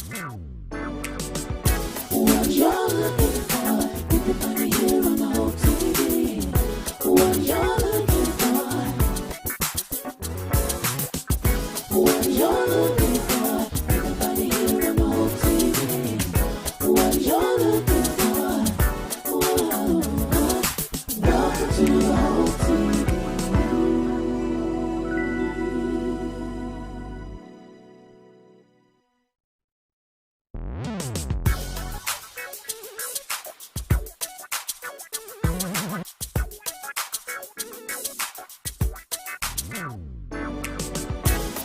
What you're looking for, you can find it here on the whole TV. What you're looking for, what you're looking for, you can find it here on the whole TV. What you're looking for, whoa, welcome to the whole TV.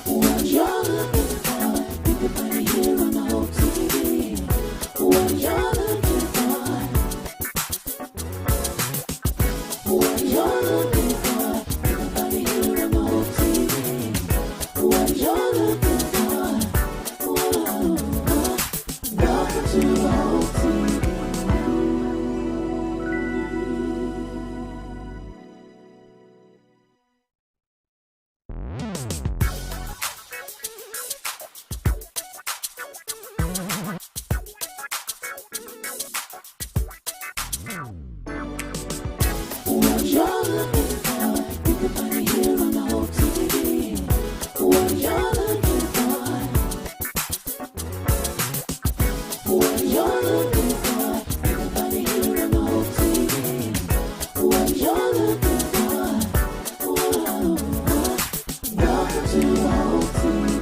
What you're looking for, you can find it here on the whole TV. What you're looking for, what you're looking for, you can find it here on the whole TV. What you're looking for, whoa, welcome to the whole TV. What you're looking for, you can find it here on the whole TV. What you're looking for, what you're looking for, you can find it here on the whole TV. What you're looking for, whoa, welcome to the whole TV.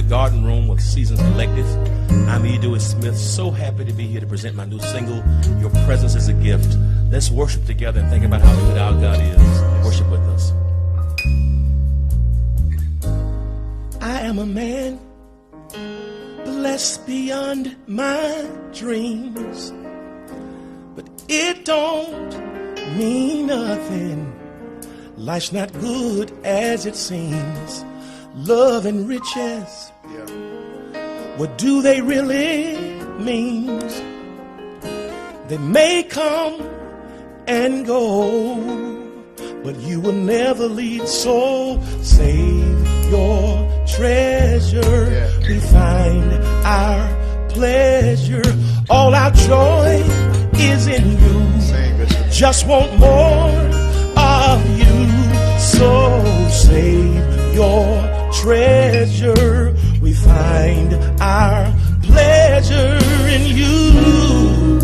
Garden Room with Seasons Collective. I'm E. Dewey Smith, so happy to be here to present my new single, Your Presence is a Gift. Let's worship together and think about how good our God is. Worship with us. I am a man blessed beyond my dreams, but it don't mean nothing. Life's not good as it seems. Love and riches, what do they really mean? They may come and go, but you will never leave. So save your treasure. We find our pleasure. All our joy is in you. Just want more of you. So save your treasure. We find our pleasure in you.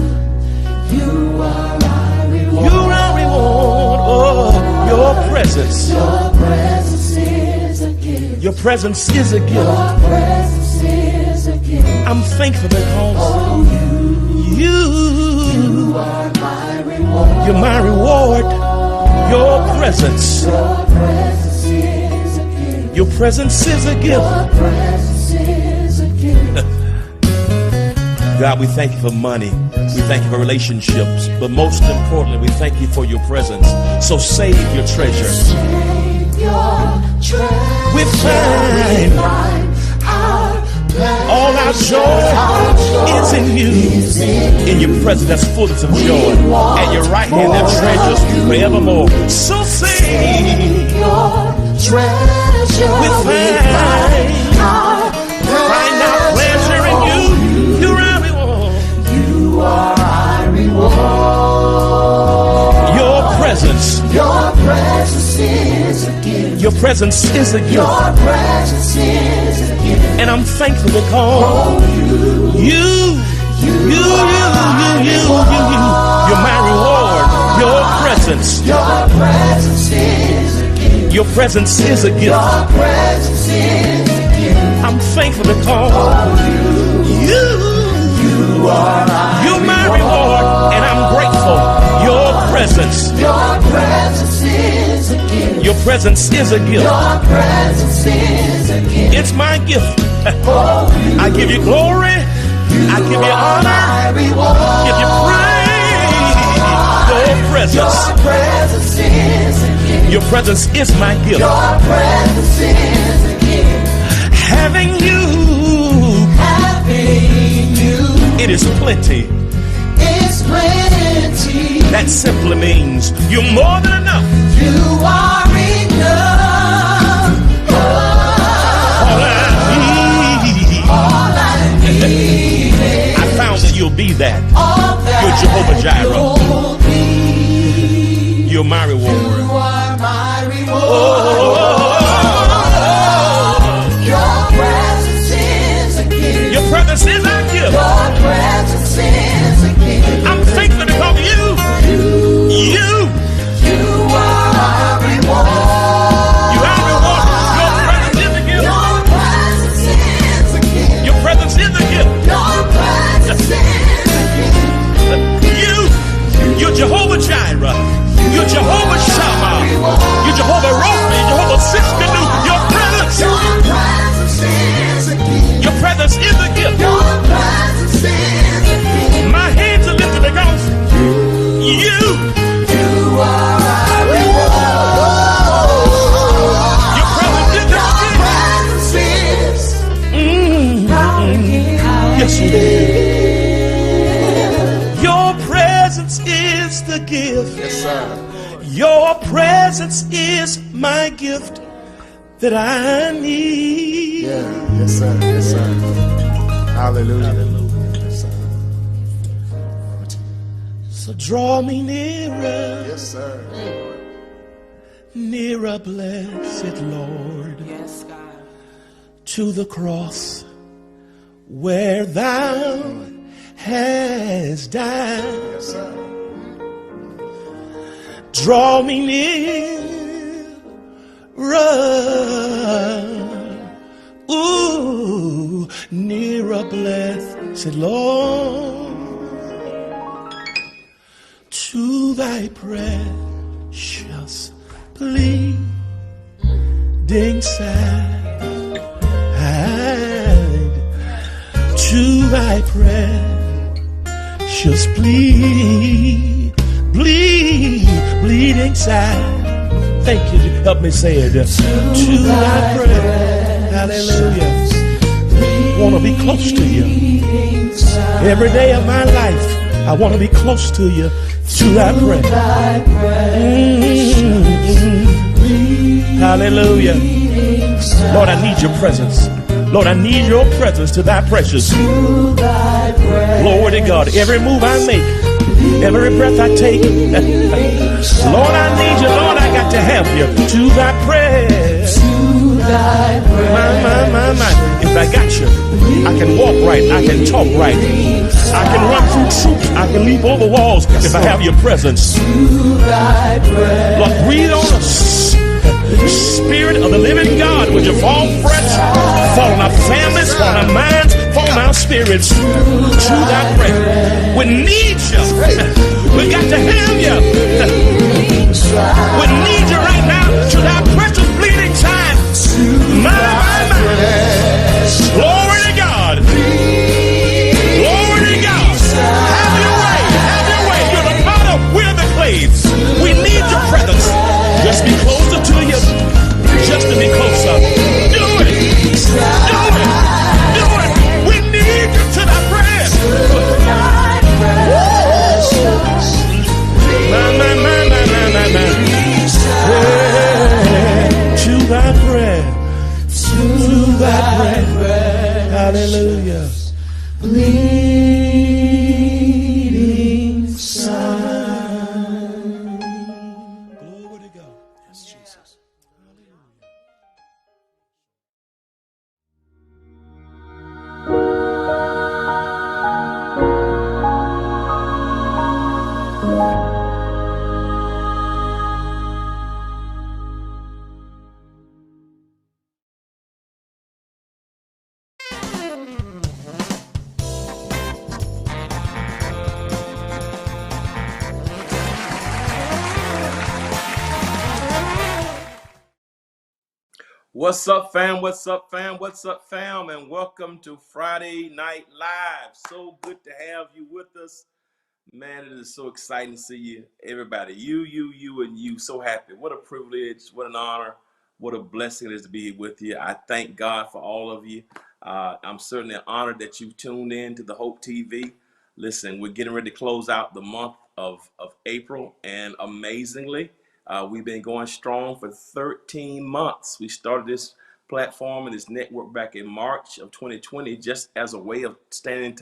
You are our reward. You are our reward. Oh, your presence. Your presence is a gift. Your presence is a gift. Your presence is a gift. I'm thankful because you are my reward. You're my reward. Your presence. Your presence is a gift. Your presence is a gift. Your presence is a gift. God, we thank you for money. We thank you for relationships. But most importantly, we thank you for your presence. So save your treasure. Save your treasure. We find all our joy is in you. In your presence, that's fullness of joy. At your right hand, there are treasures forevermore. So save your treasure. We find our pleasure in you. You're our reward. You are our reward. Your presence. Your presence is a gift. Your presence is a gift. Your presence is a gift. And I'm thankful because you're my reward. Your presence. Your presence is a gift. Your presence is a gift. Your presence is a gift. I'm thankful because you're my reward, and I'm grateful. Your presence. Your presence is a gift. Your presence is a gift. Your presence is a gift. It's my gift. I give you glory. I give you honor. Give you praise. Your presence. Your presence is a gift. Your presence is my gift. Your presence is a gift. Having you. It is plenty. It's plenty. That simply means you're more than enough. You are enough. All I need. I found that you'll be that. You're Jehovah Jireh. You're my reward. You are my reward. Your presence is a gift. Your presence is our gift. Your presence is a gift. I'm thankful because you are our reward. You are our reward. Your presence is a gift. Your presence is a gift. Your presence is a gift. Your presence is a gift. You're Jehovah Jireh. You're Jehovah Shammah. You're Jehovah Rapha. You're Jehovah Siskanu. Your presence. Your presence is a gift. Your presence is a gift. Your presence is a gift. My hands are lifted because you are our reward. Your presence is a gift. Yes, you did. Your presence is the gift. Yes, sir. Your presence is my gift that I need. Yeah, yes, sir. Yes, sir. Hallelujah. Yes, sir. So draw me nearer, Yes, sir. nearer, blessed Lord, Yes, God. to the cross where thou hast died. Yes, sir. Draw me nearer, ooh, blessed Lord, to thy precious bleeding side, to thy precious bleeding side. Thank you. Help me say it. To thy precious, hallelujah. Want to be close to you every day of my life. I want to be close to you, to thy prayer. Hallelujah. Lord, I need your presence. Lord, I need your presence to thy precious. Glory to God. Every move I make, every breath I take, Lord, I need you. Lord, I got to have you to thy prayer. My. If I got you, I can walk right, I can talk right, I can run through troops, I can leap over walls if I have your presence. Lord, breathe on us. Spirit of the living God, would you fall fresh, fall on our families, fall on our minds, fall on our spirits, to thy prayer. We need you. We got to have you. We need you right now to thy precious bleeding time. My. Glory to God. Glory to God. Have your way. Have your way. You're the potter, we're the clay. We need your presence. Just be closer to you. Just to be closer. Do it. Do it. Do it. We need you to thy prayer. My. To thy prayer. To thy prayer. Hallelujah. Bleeding Son. Glory to God. Yes, Jesus. What's up, fam? What's up, fam? What's up, fam? And welcome to Friday Night Live. So good to have you with us. Man, it is so exciting to see you, everybody. You, and you. So happy. What a privilege. What an honor. What a blessing it is to be with you. I thank God for all of you. I'm certainly honored that you tuned in to the Hope TV. Listen, we're getting ready to close out the month of April, and amazingly, we've been going strong for 13 months. We started this platform and this network back in March of 2020 just as a way of staying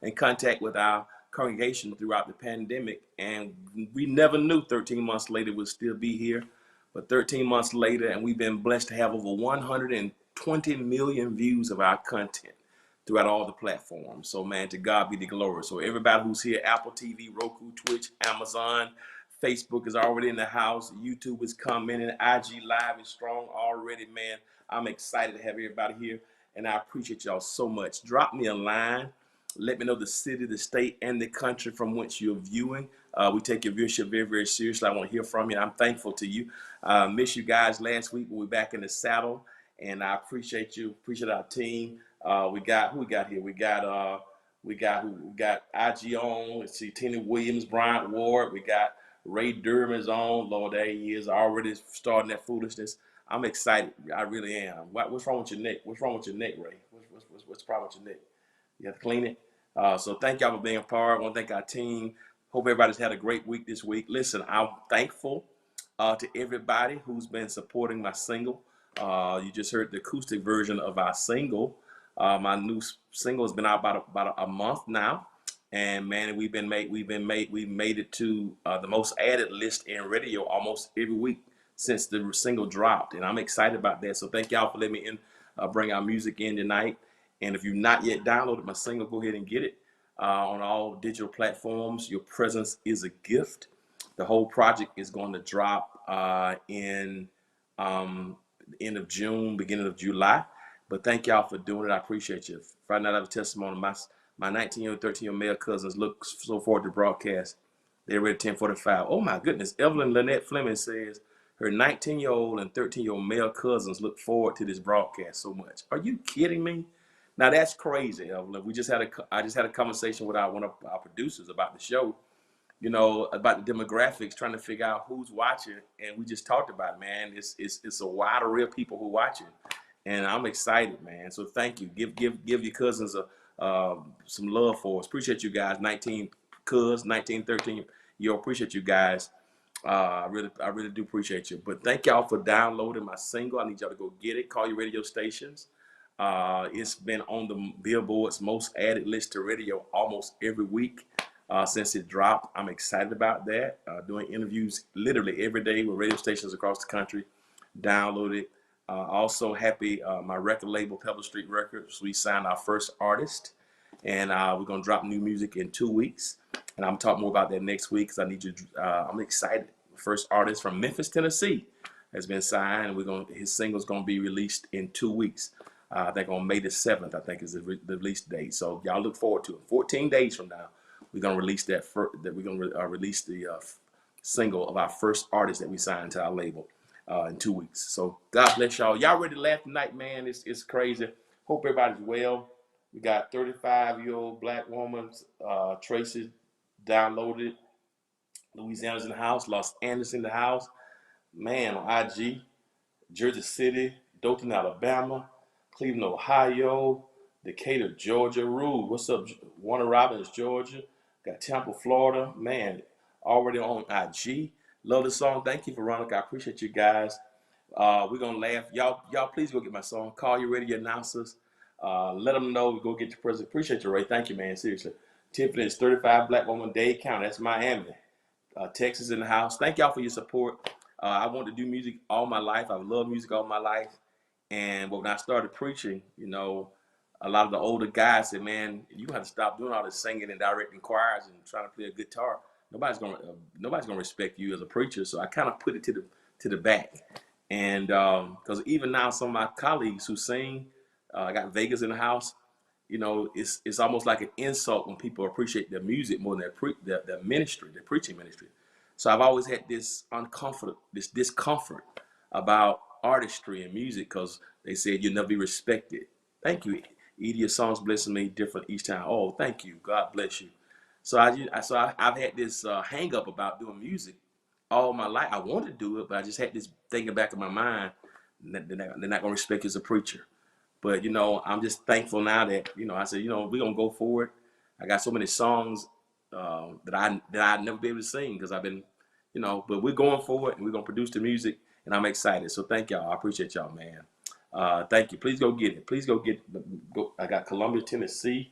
in contact with our congregation throughout the pandemic. And we never knew 13 months later we'd still be here. But 13 months later, and we've been blessed to have over 120 million views of our content throughout all the platforms. So, man, to God be the glory. So everybody who's here, Apple TV, Roku, Twitch, Amazon, Facebook is already in the house. YouTube is coming in. IG Live is strong already, man. I'm excited to have everybody here, and I appreciate y'all so much. Drop me a line. Let me know the city, the state, and the country from which you're viewing. We take your viewership very, very seriously. I want to hear from you. I'm thankful to you. Miss you guys last week, but we're back in the saddle, and I appreciate you. Appreciate our team. We got who we got here. We got IG on. Let's see, Tina Williams, Bryant Ward. We got Ray Durham's on. Lord, there he is already starting that foolishness. I'm excited. I really am. What's wrong with your neck? What's wrong with your neck, Ray? What's the problem with your neck? You have to clean it. So thank y'all for being a part. I want to thank our team. Hope everybody's had a great week this week. Listen, I'm thankful to everybody who's been supporting my single. You just heard the acoustic version of our single. My new single has been out about a month now, and man, we've made it to the most added list in radio almost every week since the single dropped, and I'm excited about that. So thank y'all for letting me in, bring our music in tonight. And if you've not yet downloaded my single, go ahead and get it on all digital platforms. Your presence is a gift. The whole project is going to drop in the end of June, beginning of July. But thank y'all for doing it. I appreciate you. Friday night I have a testimony. My 19-year-old, 13-year-old male cousins look so forward to broadcast. They're ready at 10:45. Oh my goodness. Evelyn Lynette Fleming says her 19-year-old and 13-year-old male cousins look forward to this broadcast so much. Are you kidding me? Now that's crazy, Evelyn. I just had a conversation with one of our producers about the show, about the demographics, trying to figure out who's watching, and we just talked about it, man. It's a wide array of people who are watching, and I'm excited, man. So thank you. Give your cousins some love for us. Appreciate you guys. 19 cuz, 19, 13. Appreciate you guys. I really do appreciate you. But thank y'all for downloading my single. I need y'all to go get it. Call your radio stations. It's been on the Billboard's most added list to radio almost every week since it dropped. I'm excited about that. Doing interviews literally every day with radio stations across the country. Download it. Also happy my record label, Pebble Street Records, we signed our first artist, and we're gonna drop new music in 2 weeks. And I'm talking more about that next week because I need you. I'm excited. First artist from Memphis, Tennessee, has been signed. His single's gonna be released in 2 weeks. I think on May the 7th, I think is the release date. So y'all look forward to it. 14 days from now, we're gonna release release the single of our first artist that we signed to our label in 2 weeks. So God bless y'all. Y'all ready to laugh tonight, man? It's crazy. Hope everybody's well. We got 35-year-old black woman, Tracy, downloaded. Louisiana's in the house. Los Angeles in the house. Man, on IG. Jersey City, Dothan, Alabama, Cleveland, Ohio, Decatur, Georgia. Rude, what's up? Warner Robins, Georgia. Got Tampa, Florida. Man, already on IG. Love the song. Thank you, Veronica. I appreciate you guys. We're gonna laugh. Y'all please go get my song. Call your radio announcers. Let them know. Go get your present. Appreciate you, Ray. Thank you, man. Seriously. Tiffany is 35 black woman, Dade County. That's Miami. Texas in the house. Thank y'all for your support. I wanted to do music all my life. I've loved music all my life. And when I started preaching, a lot of the older guys said, man, you have to stop doing all this singing and directing choirs and trying to play a guitar. Nobody's gonna respect you as a preacher. So I kind of put it to the back. And because even now, some of my colleagues who sing, I got Vegas in the house. It's almost like an insult when people appreciate their music more than their ministry, their preaching ministry. So I've always had this discomfort about artistry and music because they said you'll never be respected. Thank you, Edie. Your songs blessing me different each time. Oh, thank you. God bless you. So I've had this hang up about doing music all my life. I wanted to do it, but I just had this thing in the back of my mind that they're not going to respect you as a preacher. But, I'm just thankful now that, I said, we're going to go forward. I got so many songs that I'd never be able to sing because I've been, but we're going forward and we're going to produce the music, and I'm excited. So thank y'all. I appreciate y'all, man. Thank you. Please go get it. Please go get it. I got Columbia, Tennessee,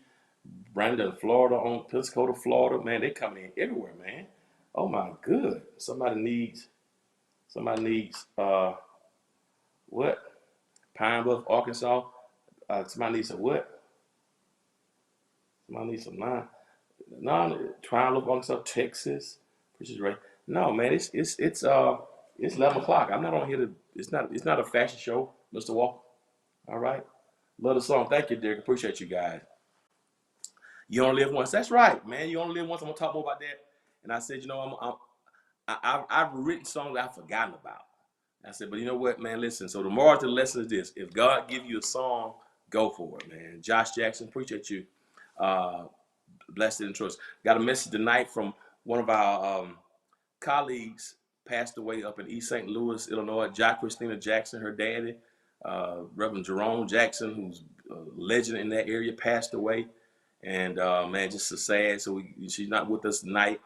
Brandon, Florida, on Pensacola, Florida. Man, they coming in everywhere, man. Oh, my good. Somebody needs, what? Pine Bluff, Arkansas. Somebody needs some what? Somebody needs some nine. No, Pine Bluff, Arkansas, Texas. Which is right. No, man, it's 11 o'clock. I'm not on here to. It's not a fashion show, Mr. Walker. All right. Love the song. Thank you, Derek. Appreciate you guys. You only live once. That's right, man. You only live once. I'm gonna talk more about that. And I said, I've written songs I've forgotten about. I said, but you know what, man? Listen. So the moral to the lesson is this: if God give you a song, go for it, man. Josh Jackson, appreciate you. Blessed and trust. Got a message tonight from one of our colleagues, passed away up in East St. Louis, Illinois. Christina Jackson, her daddy, Reverend Jerome Jackson, who's a legend in that area, passed away. And man, just so sad. So she's not with us tonight.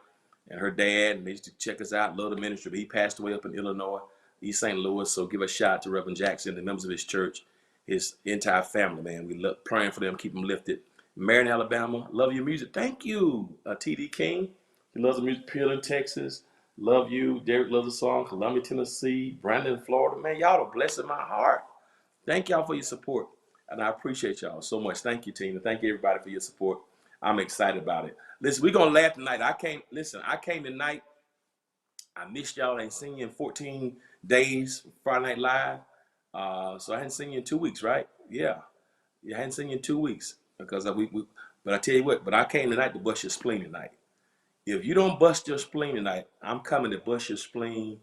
And her dad, and they used to check us out, love the ministry, but he passed away up in Illinois, East St. Louis. So give a shout out to Reverend Jackson, the members of his church, his entire family, man. We love praying for them, keep them lifted. Marion, Alabama, love your music. Thank you. T.D. King, he loves the music. Pearland, Texas, love you. Derek loves the song. Columbia, Tennessee, Brandon, Florida. Man, y'all are blessing my heart. Thank y'all for your support. And I appreciate y'all so much. Thank you, team. And thank you, everybody, for your support. I'm excited about it. Listen, we're going to laugh tonight. I came tonight. I missed y'all. I ain't seen you in 14 days, Friday Night Live. So I hadn't seen you in 2 weeks, right? Yeah. I hadn't seen you in 2 weeks because but I tell you what, but I came tonight to bust your spleen tonight. If you don't bust your spleen tonight, I'm coming to bust your spleen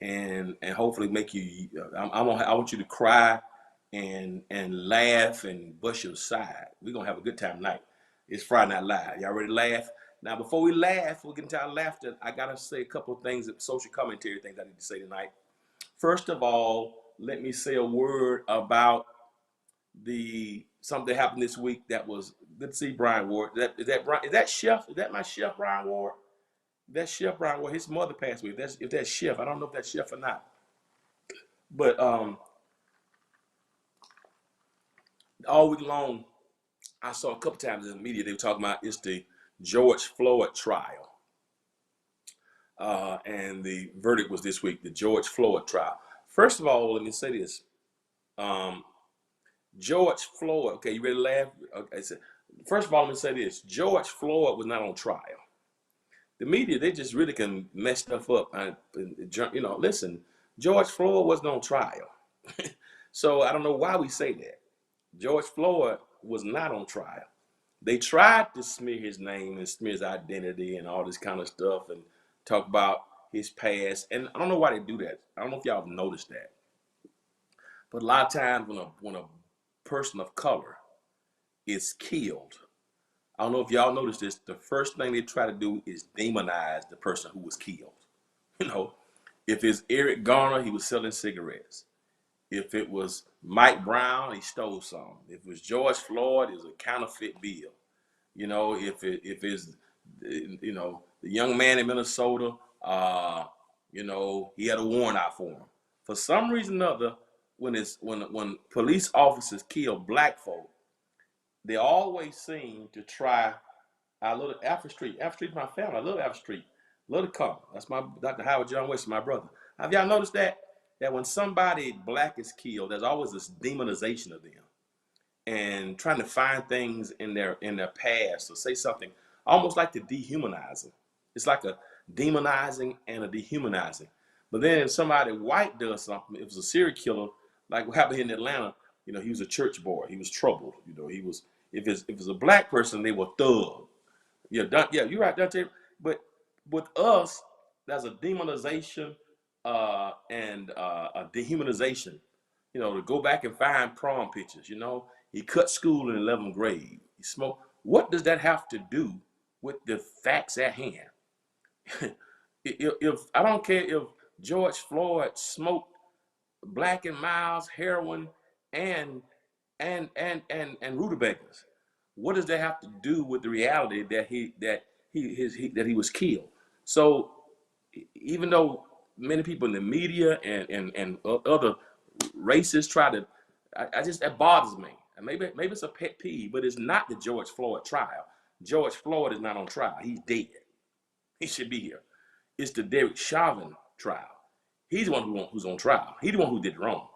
and hopefully make you. I want you to cry and laugh and bust your side. We're gonna have a good time tonight. It's Friday Night Live. Y'all ready to laugh? Now, before we laugh, we'll get into our laughter. I gotta say a couple of things, social commentary things I need to say tonight. First of all, let me say a word about something that happened this week that was good to see Brian Ward. Is that Chef? Is that my Chef Brian Ward? That's Chef Brian Ward. His mother passed away. If that's Chef, I don't know if that's Chef or not. But all week long, I saw a couple times in the media they were talking about it's the George Floyd trial. And the verdict was this week, the George Floyd trial. First of all, let me say this. George Floyd, okay, you ready to laugh? Okay, so first of all, let me say this. George Floyd was not on trial. The media, they just really can mess stuff up. Listen, George Floyd wasn't on trial. So I don't know why we say that. George Floyd was not on trial. They tried to smear his name and smear his identity and all this kind of stuff and talk about his past. And I don't know why they do that. I don't know if y'all have noticed that. But a lot of times when a person of color is killed, I don't know if y'all noticed this, the first thing they try to do is demonize the person who was killed. If it's Eric Garner, he was selling cigarettes. If it was Mike Brown, he stole some. If it was George Floyd, it was a counterfeit bill. If it's the young man in Minnesota, he had a warrant out for him. For some reason or other, when police officers kill black folk, they always seem to try. I love Alfred Street. Alfred Street's my family. I love Alfred Street. Love to come. That's my Dr. Howard John West, my brother. Have y'all noticed that when somebody black is killed, there's always this demonization of them and trying to find things in their past or say something almost like to dehumanize them. It's like a demonizing and a dehumanizing. But then if somebody white does something, if it was a serial killer, like what happened here in Atlanta, he was a church boy. He was troubled. He was. If it's a black person, they were thug. You're right, Dante. But with us, there's a demonization and a dehumanization. To go back and find prom pictures. He cut school in 11th grade. He smoked. What does that have to do with the facts at hand? if I don't care if George Floyd smoked Black and Miles, heroin, and rutabagas. What does that have to do with the reality that he was killed? So even though many people in the media and other racists try to, that bothers me. And maybe it's a pet peeve, but it's not the George Floyd trial. George Floyd is not on trial. He's dead. He should be here. It's the Derek Chauvin trial. He's the one who's on trial. He's the one who did wrong.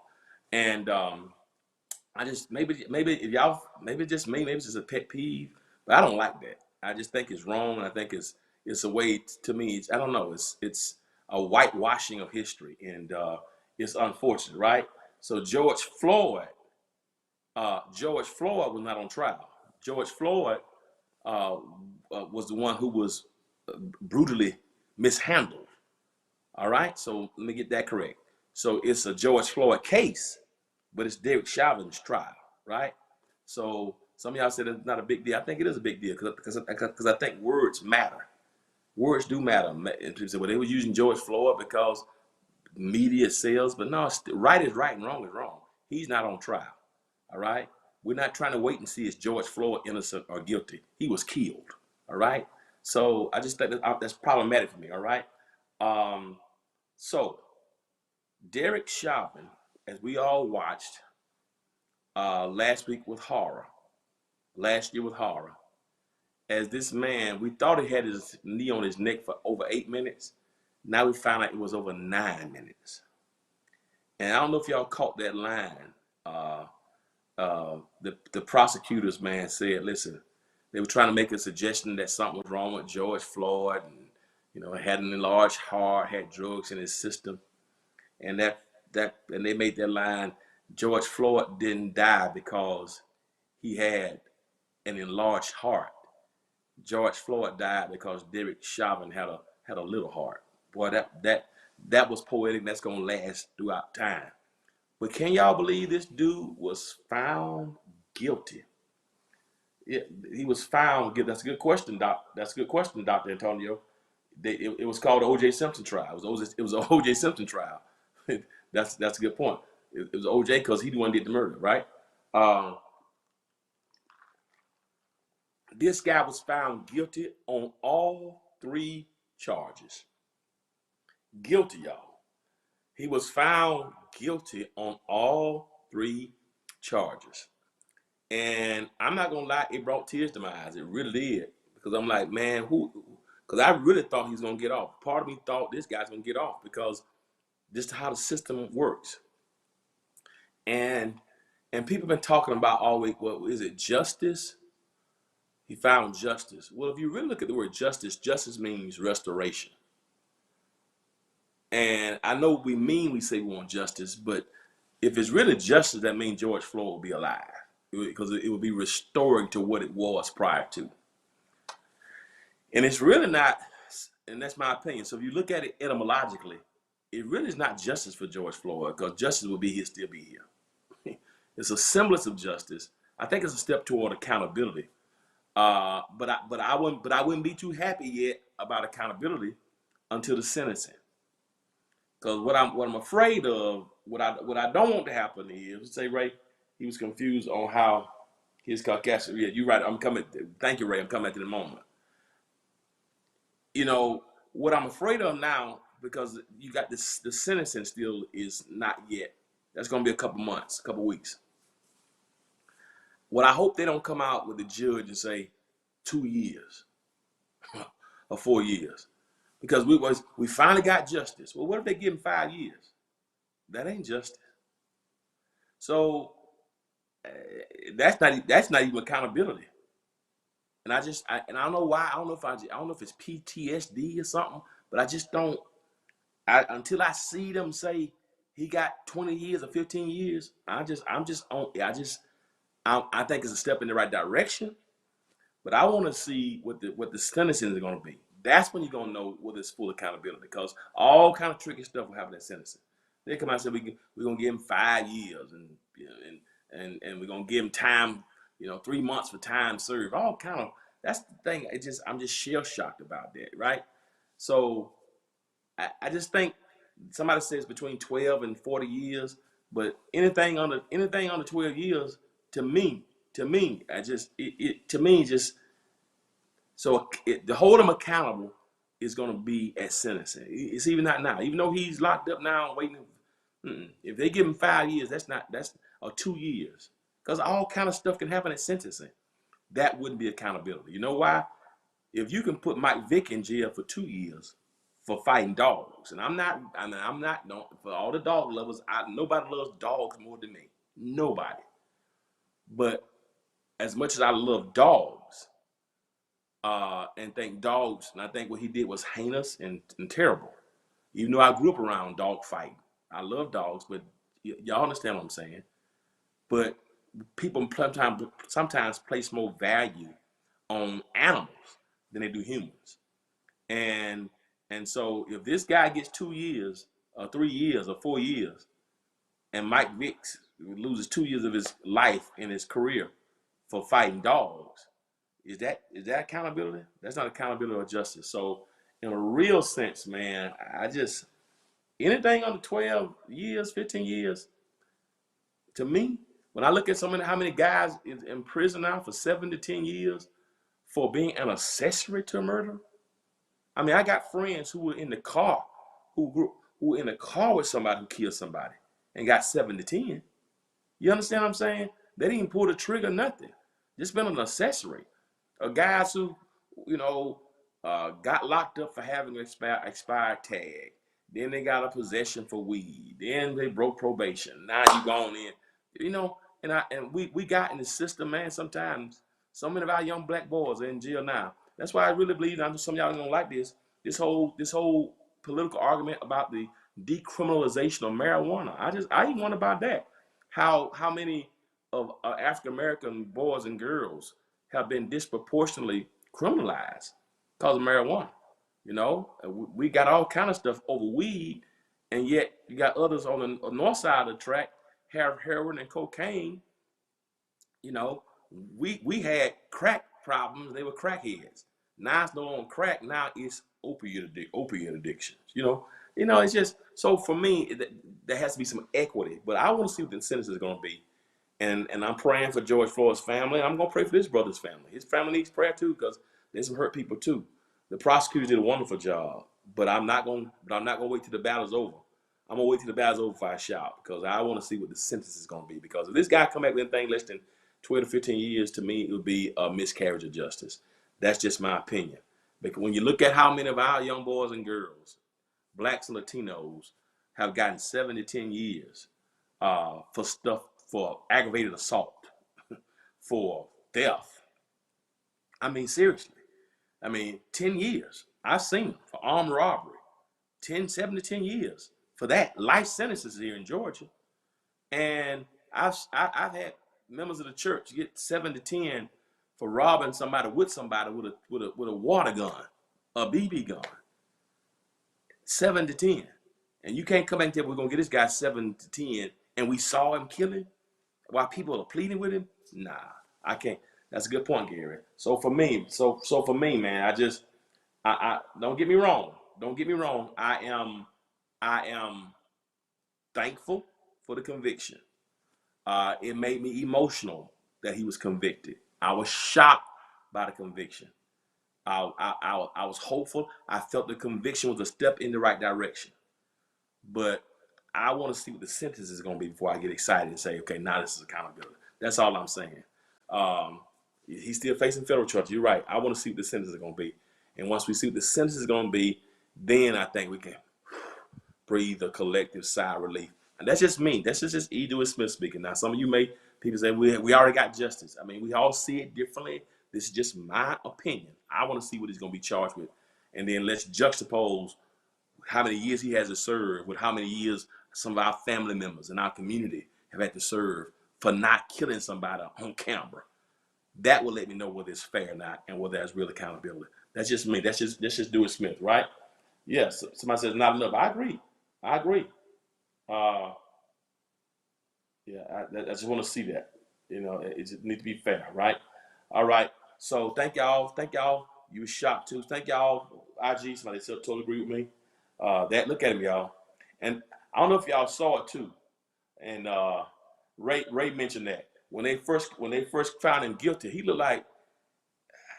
And I just maybe if y'all just me, maybe it's just a pet peeve, but I don't like that. I just think it's wrong. I think it's a way to me. I don't know. It's a whitewashing of history, and it's unfortunate, right? So George Floyd was not on trial. George Floyd was the one who was brutally mishandled. All right, so let me get that correct. So it's a George Floyd case, but it's Derek Chauvin's trial, right? So some of y'all said it's not a big deal. I think it is a big deal because I think words matter. Words do matter. Well, they were using George Floyd because media sells, but no, right is right and wrong is wrong. He's not on trial, all right? We're not trying to wait and see is George Floyd innocent or guilty. He was killed, all right? So I just think that's problematic for me, all right? So Derek Chauvin, as we all watched last week with horror, last year with horror, as this man, we thought he had his knee on his neck for over 8 minutes. Now we found out it was over 9 minutes. And I don't know if y'all caught that line. The prosecutors, man, said, listen, they were trying to make a suggestion that something was wrong with George Floyd and, had an enlarged heart, had drugs in his system. And they made that line, George Floyd didn't die because he had an enlarged heart. George Floyd died because Derek Chauvin had a little heart. Boy, that was poetic. That's gonna last throughout time. But can y'all believe this dude was found guilty? He was found guilty. That's a good question, Doc. That's a good question, Dr. Antonio. It was called the O.J. Simpson trial. It was an O.J. Simpson trial. That's a good point. It was O.J. because he the one did the murder, right? This guy was found guilty on all 3 charges. Guilty, y'all. He was found guilty on all 3 charges. And I'm not gonna lie, it brought tears to my eyes. It really did. Because I'm like, man, because I really thought he was gonna get off. Part of me thought this guy's gonna get off because this is how the system works. And people have been talking about always, well, is it justice? He found justice. Well, if you really look at the word justice, justice means restoration. And I know we say we want justice, but if it's really justice, that means George Floyd will be alive, because it will be restoring to what it was prior to. And it's really not, and that's my opinion. So if you look at it etymologically, it really is not justice for George Floyd, because justice will be here, still be here. It's a semblance of justice. I think it's a step toward accountability. But I wouldn't be too happy yet about accountability until the sentencing. Because what I'm afraid of, what I don't want to happen is, say Ray, he was confused on how his Caucasian. Yeah, you're right. Thank you, Ray. I'm coming at it in a moment. You know what I'm afraid of now, because you got the sentencing still is not yet. That's going to be a couple months, couple weeks. What I hope they don't come out with the judge and say 2 years or 4 years, because we finally got justice. Well, what if they give him 5 years? That ain't justice. So that's not even accountability. And I don't know why. I don't know if it's PTSD or something, but I just don't. Until I see them say he got 20 years or 15 years, I think it's a step in the right direction, but I want to see what the sentencing is going to be. That's when you're going to know whether it's full accountability, because all kind of tricky stuff will happen at sentencing. They come out and say we're going to give him 5 years, and we're going to give him time, 3 months for time served. All kind of, that's the thing. I'm just shell shocked about that, right? So I just think somebody says between 12 and 40 years, but anything under 12 years. To me, to hold him accountable is going to be at sentencing. It's even not now, even though he's locked up now waiting. If they give him 5 years, or 2 years, because all kind of stuff can happen at sentencing. That wouldn't be accountability. You know why? If you can put Mike Vick in jail for 2 years for fighting dogs, and I'm not for all the dog lovers, nobody loves dogs more than me. Nobody. But as much as I love dogs, and I think what he did was heinous and terrible. Even though I grew up around dog fighting, I love dogs, but y'all understand what I'm saying. But people sometimes place more value on animals than they do humans. And so if this guy gets 2 years or 3 years or 4 years, and Mike Vick loses 2 years of his life in his career for fighting dogs, is that accountability? That's not accountability or justice. So in a real sense, man, anything under 12 years, 15 years, to me, when I look at how many guys in prison now for 7 to 10 years for being an accessory to a murder. I mean, I got friends who were in the car, who were in the car with somebody who killed somebody and got 7 to 10. You understand what I'm saying? They didn't pull the trigger, nothing. Just been an accessory. Guys who, got locked up for having an expired tag. Then they got a possession for weed. Then they broke probation. Now you gone in. And we got in the system, man. Sometimes so many of our young black boys are in jail now. That's why I really believe, I know some of y'all don't like this whole political argument about the decriminalization of marijuana. I even wonder about that. how many of African American boys and girls have been disproportionately criminalized because of marijuana. You know, we got all kind of stuff over weed, and yet you got others on the north side of the track have heroin and cocaine. You know, we had crack problems. They were crackheads. Now it's no longer crack. Now it's opiate addictions. It's just so for me there has to be some equity. But I want to see what the sentence is going to be. And I'm praying for George Floyd's family. I'm going to pray for this brother's family. His family needs prayer too, because there's some hurt people too. The prosecutors did a wonderful job, but I'm not going to wait till the battle's over. I'm going to wait till the battle's over before I shout, because I want to see what the sentence is going to be. Because if this guy come back with anything less than 12 to 15 years, to me, it would be a miscarriage of justice. That's just my opinion. Because when you look at how many of our young boys and girls, blacks and Latinos, have gotten 7 to 10 years for aggravated assault, for theft. I mean, seriously. 10 years. I've seen them for armed robbery. 7 to 10 years for that. Life sentences here in Georgia. And I've had members of the church get 7 to 10 for robbing somebody with a water gun, a BB gun. 7 to 10. And you can't come back and tell me we're going to get this guy 7 to 10 and we saw him kill him while people are pleading with him? Nah, I can't. That's a good point, Gary. So for me, man, I don't get me wrong. Don't get me wrong. I am thankful for the conviction. It made me emotional that he was convicted. I was shocked by the conviction. I was hopeful. I felt the conviction was a step in the right direction. But I want to see what the sentence is going to be before I get excited and say, okay, now this is accountability. That's all I'm saying. He's still facing federal charges. You're right. I want to see what the sentence is going to be. And once we see what the sentence is going to be, then I think we can breathe a collective sigh of relief. And that's just me. That's just E. Dewey Smith speaking. Now, some of you people say, we already got justice. We all see it differently. This is just my opinion. I want to see what he's going to be charged with. And then let's juxtapose how many years he has to serve with how many years some of our family members in our community have had to serve for not killing somebody on camera. That will let me know whether it's fair or not and whether there's real accountability. That's just me. That's just Dewey Smith, right? Yes. Somebody says not enough. I agree. I just want to see that. It just needs to be fair, right? All right. So thank y'all. You were shocked too. Thank y'all. IG, somebody said totally agree with me. Look at him, y'all. And I don't know if y'all saw it too. And Ray mentioned that when they first found him guilty, he looked like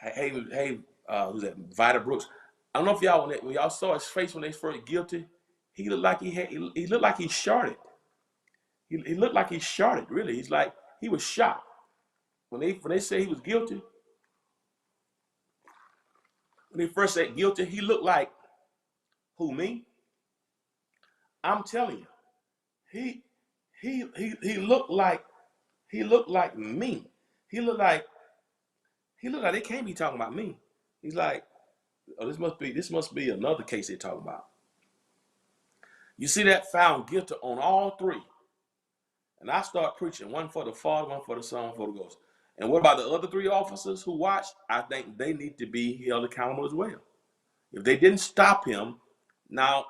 who's that? Vida Brooks. I don't know if y'all when y'all saw his face when they first guilty, he looked like he looked like he shorted. He looked like he shorted. Really, he's like he was shocked when they say he was guilty. When they first said guilty, he looked like who, me? I'm telling you, he looked like me. He looked like they can't be talking about me. He's like, oh, this must be another case they're talking about. You see that found guilty on all three. And I start preaching, one for the Father, one for the Son, one for the Ghost. And what about the other three officers who watched? I think they need to be held accountable as well. If they didn't stop him, now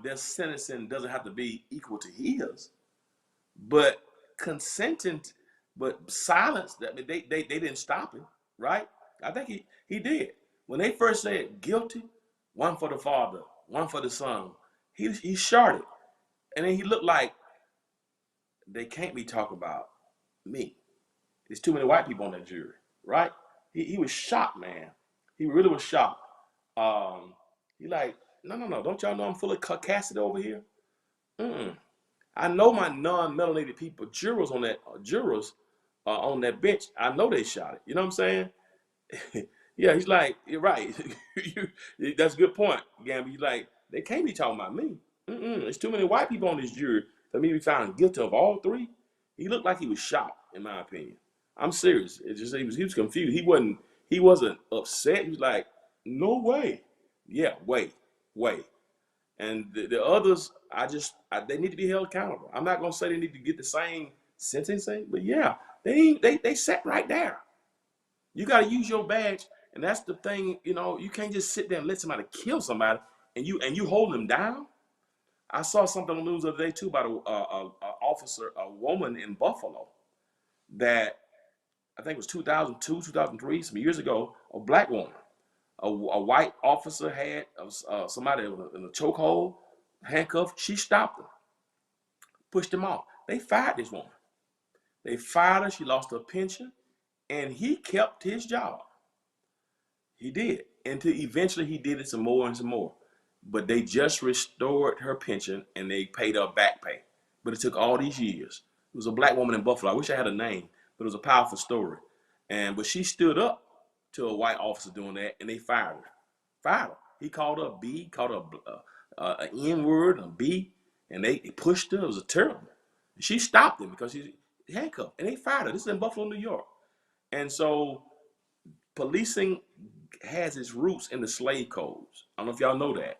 their sentencing doesn't have to be equal to his. But silence, they didn't stop him, right? I think he did. When they first said guilty, one for the Father, one for the Son, he shorted. And then he looked like they can't be talking about me. There's too many white people on that jury, right? He was shocked, man. He really was shocked. He like, no, don't y'all know I'm full of caucasity over here? I know my non-melanated people, jurors on that bench, I know they shot it. You know what I'm saying? Yeah, he's like, you're right. That's a good point, Gamby. He's like, they can't be talking about me. There's too many white people on this jury for me to be found guilty of all three. He looked like he was shocked, in my opinion. I'm serious. It's just he was confused. He wasn't upset. He was like, no way. Yeah, wait. And the others, they need to be held accountable. I'm not gonna say they need to get the same sentencing. But yeah, they sat right there. You got to use your badge, and that's the thing. You know, you can't just sit there and let somebody kill somebody, and you hold them down. I saw something on the news the other day too about a officer, a woman in Buffalo, that I think it was 2002, 2003, some years ago. A black woman, a white officer had somebody in a chokehold, handcuffed. She stopped him, pushed him off. They fired this woman. They fired her. She lost her pension, and he kept his job. He did. Until eventually he did it some more and some more. But they just restored her pension and they paid her back pay. But it took all these years. It was a black woman in Buffalo. I wish I had a name, but it was a powerful story. But she stood up to a white officer doing that, and they fired her. Fired her. He called her a B, called her an N word, a B, and they pushed her. It was terrible. She stopped him because he's handcuffed, and they fired her. This is in Buffalo, New York. And so policing has its roots in the slave codes. I don't know if y'all know that.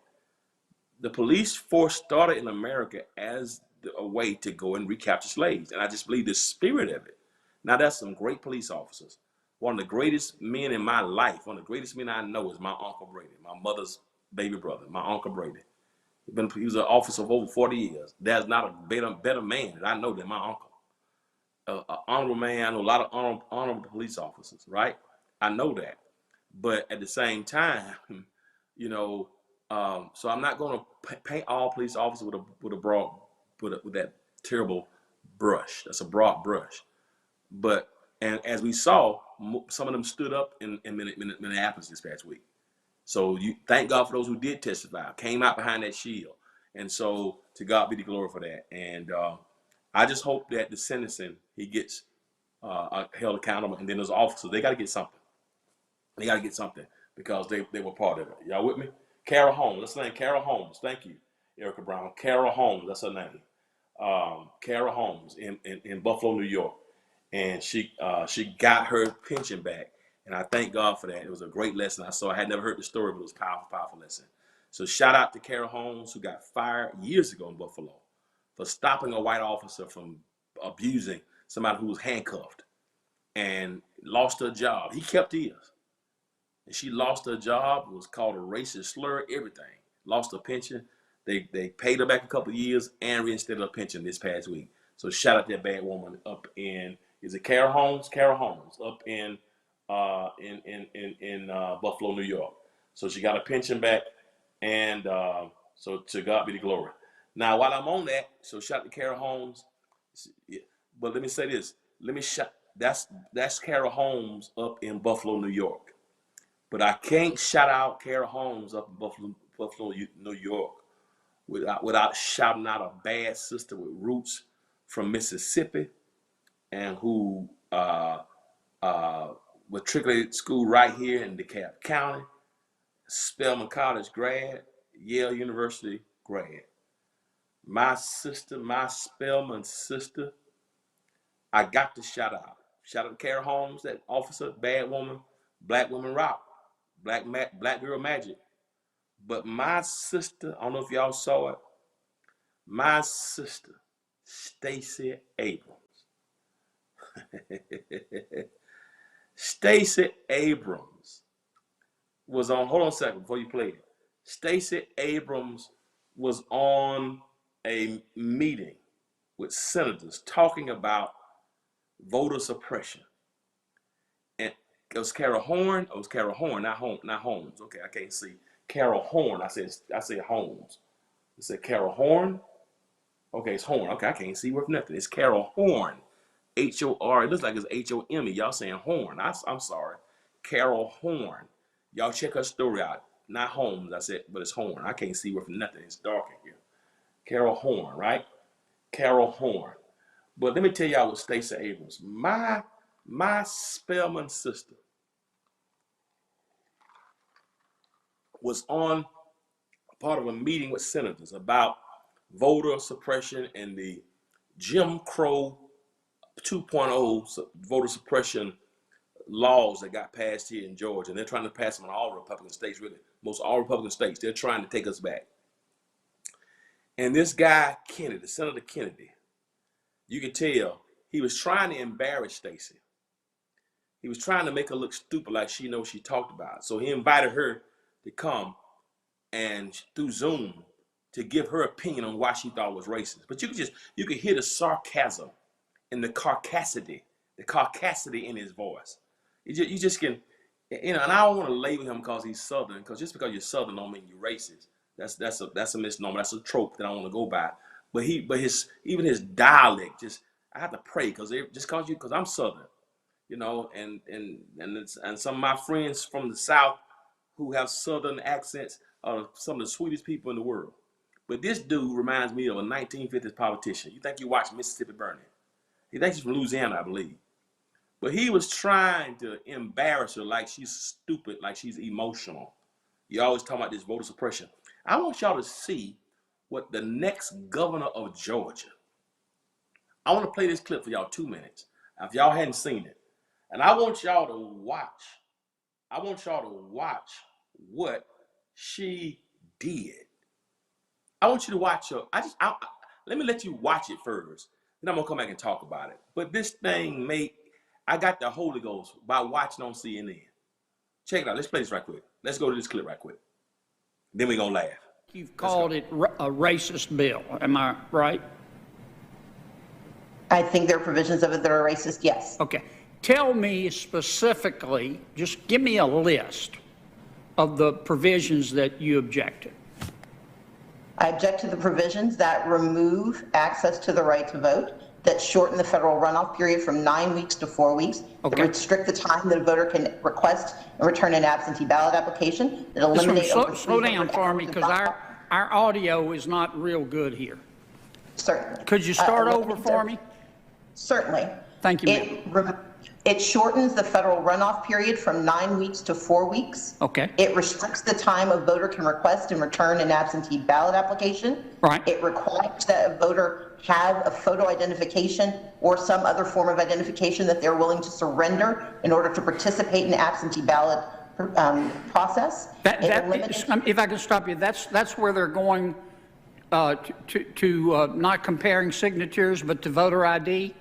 The police force started in America as a way to go and recapture slaves. And I just believe the spirit of it. Now, that's some great police officers. One of the greatest men in my life, one of the greatest men I know is my Uncle Brady, my mother's baby brother, my Uncle Brady. He was an officer for over 40 years. There's not a better man that I know than my uncle. An honorable man. I know a lot of honorable police officers, right? I know that. But at the same time, you know, so I'm not going to paint all police officers with that terrible brush. That's a broad brush. But and as we saw, some of them stood up in Minneapolis this past week. So you thank God for those who did testify, came out behind that shield, and so to God be the glory for that. And I just hope that the sentencing he gets held accountable, and then those officers they got to get something. They got to get something because they were part of it. Y'all with me? Carol Holmes. That's her name. Carol Holmes. Thank you, Erica Brown. Carol Holmes. That's her name. Carol Holmes in Buffalo, New York. And she got her pension back. And I thank God for that. It was a great lesson I saw. I had never heard the story, but it was a powerful, powerful lesson. So shout out to Carol Holmes, who got fired years ago in Buffalo for stopping a white officer from abusing somebody who was handcuffed and lost her job. He kept his. And she lost her job. It was called a racist slur, everything. Lost her pension. They paid her back a couple of years and reinstated her pension this past week. So shout out to that bad woman up in, is it Carol Holmes? Carol Holmes up in Buffalo, New York. So she got a pension back, and so to God be the glory. Now, while I'm on that, so shout out to Carol Holmes. But let me say this. That's Carol Holmes up in Buffalo, New York. But I can't shout out Carol Holmes up in Buffalo, New York without shouting out a bad sister with roots from Mississippi and who matriculated school right here in Decatur County, Spelman College grad, Yale University grad. My sister, my Spelman sister, I got to shout out. Shout out to Carol Holmes, that officer, bad woman, black woman rock. Black girl magic. But my sister, I don't know if y'all saw it, my sister, Stacey Abrams. Stacey Abrams was on, hold on a second before you play it. Stacey Abrams was on a meeting with senators talking about voter suppression. And it was Carol Horn. It was Carol Horn, not Holmes. Okay, I can't see. Carol Horn. I said Holmes. I said Carol Horn. Okay, it's Horn. Okay, I can't see worth nothing. It's Carol Horn. H-O-R. It looks like it's H-O-M-E. Y'all saying Horn. I'm sorry. Carol Horn. Y'all check her story out. Not Holmes, I said, but it's Horn. I can't see worth nothing. It's dark in here. Carol Horn, right? Carol Horn. But let me tell y'all what Stacey Abrams. My Spelman sister was on part of a meeting with senators about voter suppression and the Jim Crow 2.0 voter suppression laws that got passed here in Georgia. And they're trying to pass them in all Republican states, really. Most all Republican states. They're trying to take us back. And this guy, Kennedy, Senator Kennedy, you can tell he was trying to embarrass Stacy. He was trying to make her look stupid, like she knows she talked about. So he invited her to come and through Zoom to give her opinion on why she thought it was racist. But you could hear the sarcasm and the caucasity in his voice. You just can, and I don't want to label him because he's Southern, because just because you're Southern don't mean you're racist. That's a misnomer. That's a trope that I want to go by. But even his dialect, I have to pray because I'm Southern, and some of my friends from the South who have Southern accents are some of the sweetest people in the world. But this dude reminds me of a 1950s politician. You think you watch Mississippi Burning? He thinks he's from Louisiana, I believe. But he was trying to embarrass her like she's stupid, like she's emotional. You always talk about this voter suppression. I want y'all to see what the next governor of Georgia. I want to play this clip for y'all 2 minutes. If y'all hadn't seen it. And I want y'all to watch. What she did. I want you to watch her. Let me let you watch it first. Then I'm going to come back and talk about it. But this thing I got the Holy Ghost by watching on CNN. Check it out. Let's play this right quick. Let's go to this clip right quick. Then we're going to laugh. You've called it a racist bill. Am I right? I think there are provisions of it that are racist, yes. Okay. Tell me specifically, just give me a list of the provisions that you object to. I object to the provisions that remove access to the right to vote, that shorten the federal runoff period from 9 weeks to 4 weeks, Okay. that restrict the time that a voter can request and return an absentee ballot application, that eliminate Slow down for me, because our audio is not real good here. Certainly. Could you start over for me? Certainly. Thank you, ma'am. It shortens the federal runoff period from 9 weeks to 4 weeks. Okay. It restricts the time a voter can request and return an absentee ballot application. Right. It requires that a voter have a photo identification or some other form of identification that they're willing to surrender in order to participate in the absentee ballot process. If I can stop you, that's where they're going to not comparing signatures, but to voter ID?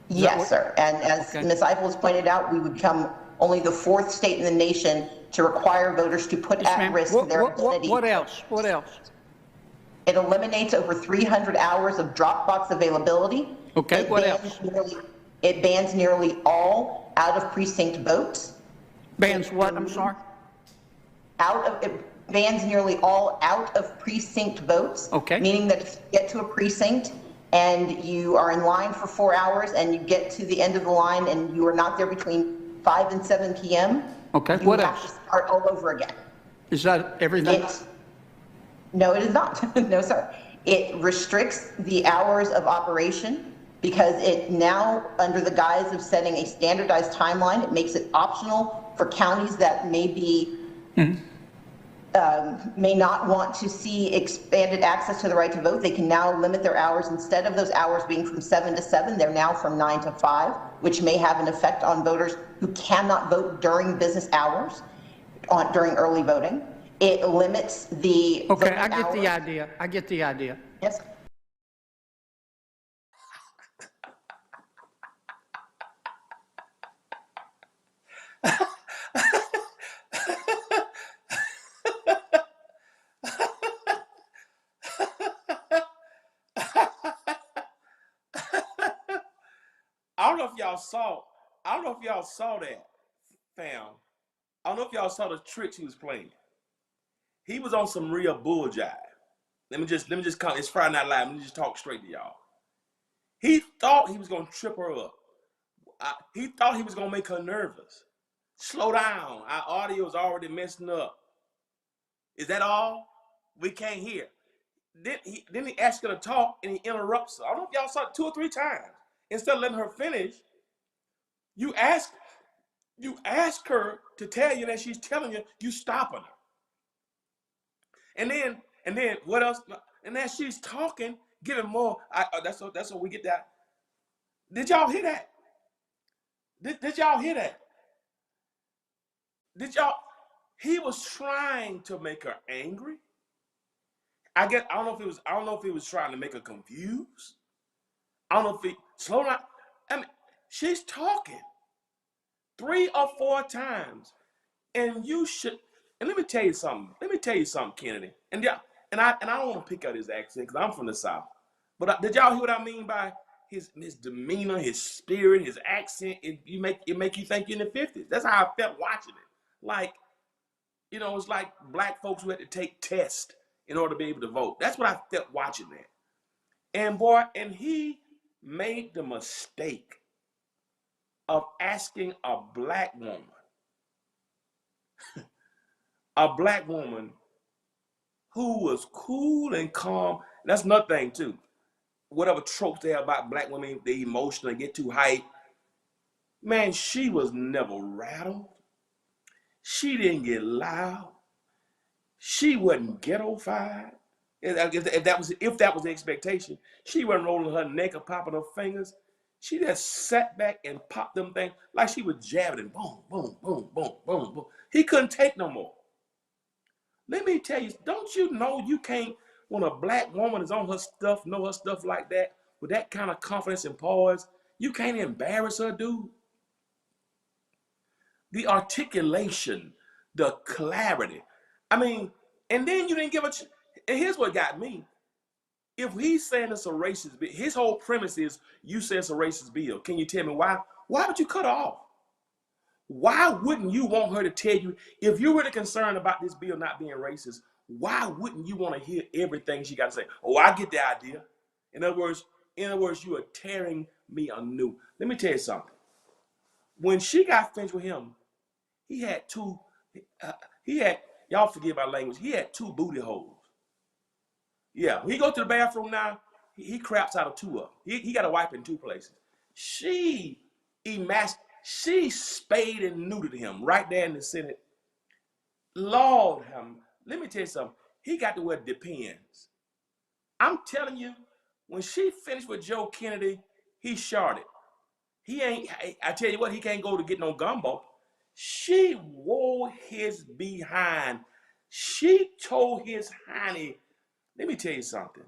Yes, sir. And as Ms. Eifels pointed out, we would become only the 4th state in the nation to require voters to put at risk their identity. What else? What else? It eliminates over 300 hours of Dropbox availability. Okay, what else? It bans nearly all out-of-precinct votes. Bans what? I'm sorry? It bans nearly all out-of-precinct votes. Okay. Meaning that if you get to a precinct and you are in line for 4 hours and you get to the end of the line and you are not there between 5 and 7 p.m. Okay, what else? You have to start all over again. Is that everything? No, it is not. No, sir. It restricts the hours of operation because it now, under the guise of setting a standardized timeline, it makes it optional for counties that may be may not want to see expanded access to the right to vote. They can now limit their hours. Instead of those hours being from 7 to 7, they're now from 9 to 5, which may have an effect on voters who cannot vote during business hours during early voting. It limits the Okay, I get the idea. I get the idea. Yes. I don't know if y'all saw that, fam. I don't know if y'all saw the tricks he was playing. He was on some real bull jive. Let me just come. It's Friday Night Live. Let me just talk straight to y'all. He thought he was gonna trip her up. He thought he was gonna make her nervous. Slow down. Our audio is already messing up. Is that all? We can't hear. Then he asked her to talk and he interrupts her. I don't know if y'all saw it 2 or 3 times. Instead of letting her finish, you ask her to tell you that she's telling you, you stopping her. And then what else? And as she's talking, giving more. That's what we get that. Did y'all hear that? Did y'all hear that? He was trying to make her angry. I don't know if he was trying to make her confused. I don't know if slow down. I mean, she's talking 3 or 4 times. And you should, and let me tell you something. Let me tell you something, Kennedy. And yeah, I don't want to pick out his accent because I'm from the South. But did y'all hear what I mean by his demeanor, his spirit, his accent? It make you think you're in the 50s. That's how I felt watching it. Like, you know, it's like black folks who had to take tests in order to be able to vote. That's what I felt watching that. And boy, and he made the mistake of asking a black woman who was cool and calm. That's another thing too. Whatever tropes they have about black women, they emotional and get too hype. Man, she was never rattled. She didn't get loud. She wasn't ghetto-fied. If that was the expectation, she wasn't rolling her neck or popping her fingers. She just sat back and popped them things like she was jabbing. Boom, boom, boom, boom, boom, boom. He couldn't take no more. Let me tell you, don't you know you can't, when a black woman is on her stuff, know her stuff like that, with that kind of confidence and poise, you can't embarrass her, dude. The articulation, the clarity. I mean, and then you didn't give a, and here's what got me. If he's saying it's a racist bill, his whole premise is you say it's a racist bill. Can you tell me why? Why would you cut her off? Why wouldn't you want her to tell you, if you're really concerned about this bill not being racist, why wouldn't you want to hear everything she got to say? Oh, I get the idea. In other words, you are tearing me anew. Let me tell you something. When she got finished with him, he had y'all forgive my language, he had 2 booty holes. Yeah, when he go to the bathroom now, he craps out of 2 of them. He got to wipe in 2 places. She spayed and neutered him right there in the Senate. Lord, let me tell you something. He got to wear Depends. I'm telling you, when she finished with Joe Kennedy, he shorted. I tell you what, he can't go to get no gumbo. She wore his behind. She told his hiney, let me tell you something.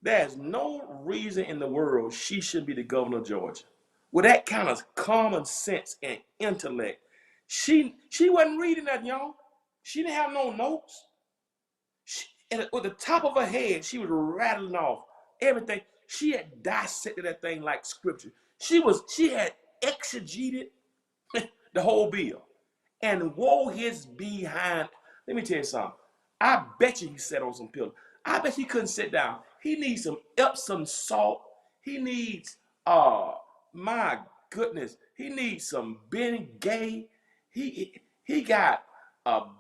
There's no reason in the world she should be the governor of Georgia. With that kind of common sense and intellect, she wasn't reading that, y'all. She didn't have no notes. And with the top of her head, she was rattling off everything. She had dissected that thing like scripture. She had exegeted the whole bill and wore his behind. Let me tell you something. I bet you he sat on some pillows. I bet he couldn't sit down. He needs some Epsom salt. He needs, my goodness, he needs some Ben Gay. He got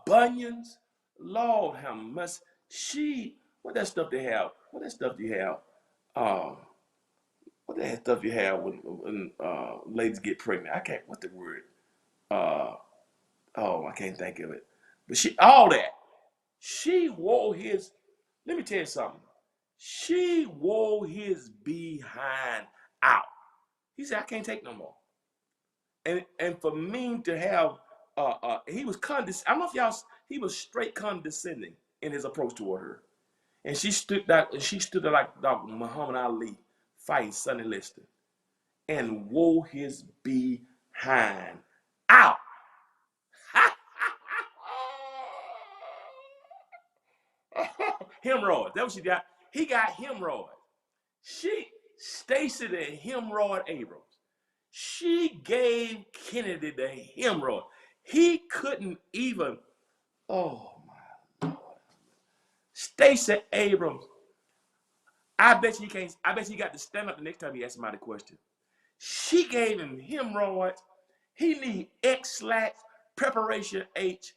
bunions. Lord have mercy. What that stuff they have? What that stuff you have? What that stuff you have when ladies get pregnant? I can't. What's the word? I can't think of it. But all that. She wore his. Let me tell you something. She wore his behind out. He said, I can't take no more. And for me to have, he was condescending. I don't know if y'all, he was straight condescending in his approach toward her. And she stood there like Dr. Muhammad Ali fighting Sonny Liston and wore his behind out. Hemorrhoids. That's what she got. He got hemorrhoids. Stacey the hemorrhoid Abrams. She gave Kennedy the hemorrhoid. He couldn't even, oh my Lord. Stacey Abrams, I bet you got to stand up the next time he asked somebody a question. She gave him hemorrhoids. He need X-Lax, Preparation H.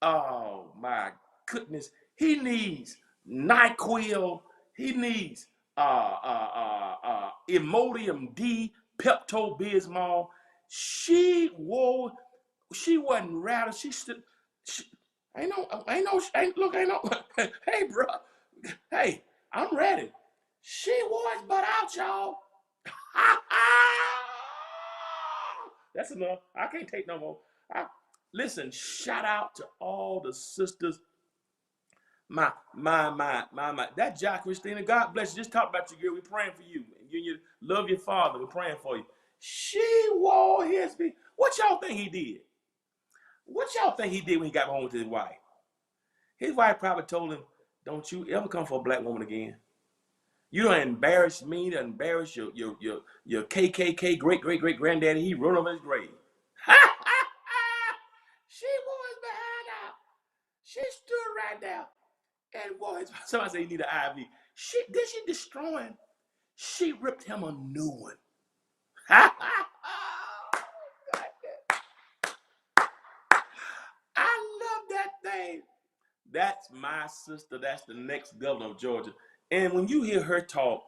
Oh my goodness. He needs NyQuil. He needs Imodium D, Pepto-Bismol. She wasn't rattled. Hey, bro. Hey, I'm ready. She wore his butt out, y'all. That's enough. I can't take no more. Listen, shout out to all the sisters. My. That Jack Christina, God bless you. Just talk about you, girl. We're praying for you. Love your father. We're praying for you. She wore his beat. What y'all think he did? What y'all think he did when he got home with his wife? His wife probably told him, don't you ever come for a black woman again. You don't embarrass me, to embarrass your KKK great granddaddy. He wrote on his grave. She wore his behind out. She stood right there and wore his. Somebody say you need an IV. She destroy him? She ripped him a new one. I love that thing. That's my sister. That's the next governor of Georgia. And when you hear her talk,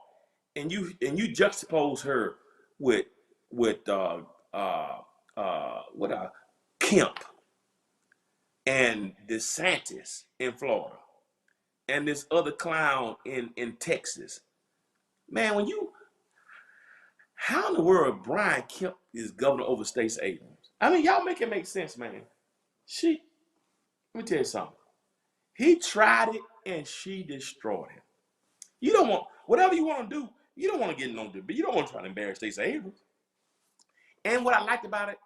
and you juxtapose her with Kemp and DeSantis in Florida, and this other clown in Texas, man, how in the world Brian Kemp is governor over Stacey Abrams? I mean, y'all make it make sense, man. Let me tell you something. He tried it and she destroyed him. You don't want, whatever you want to do, you don't want to get in no debate. You don't want to try to embarrass Stacey Abrams. And what I liked about it,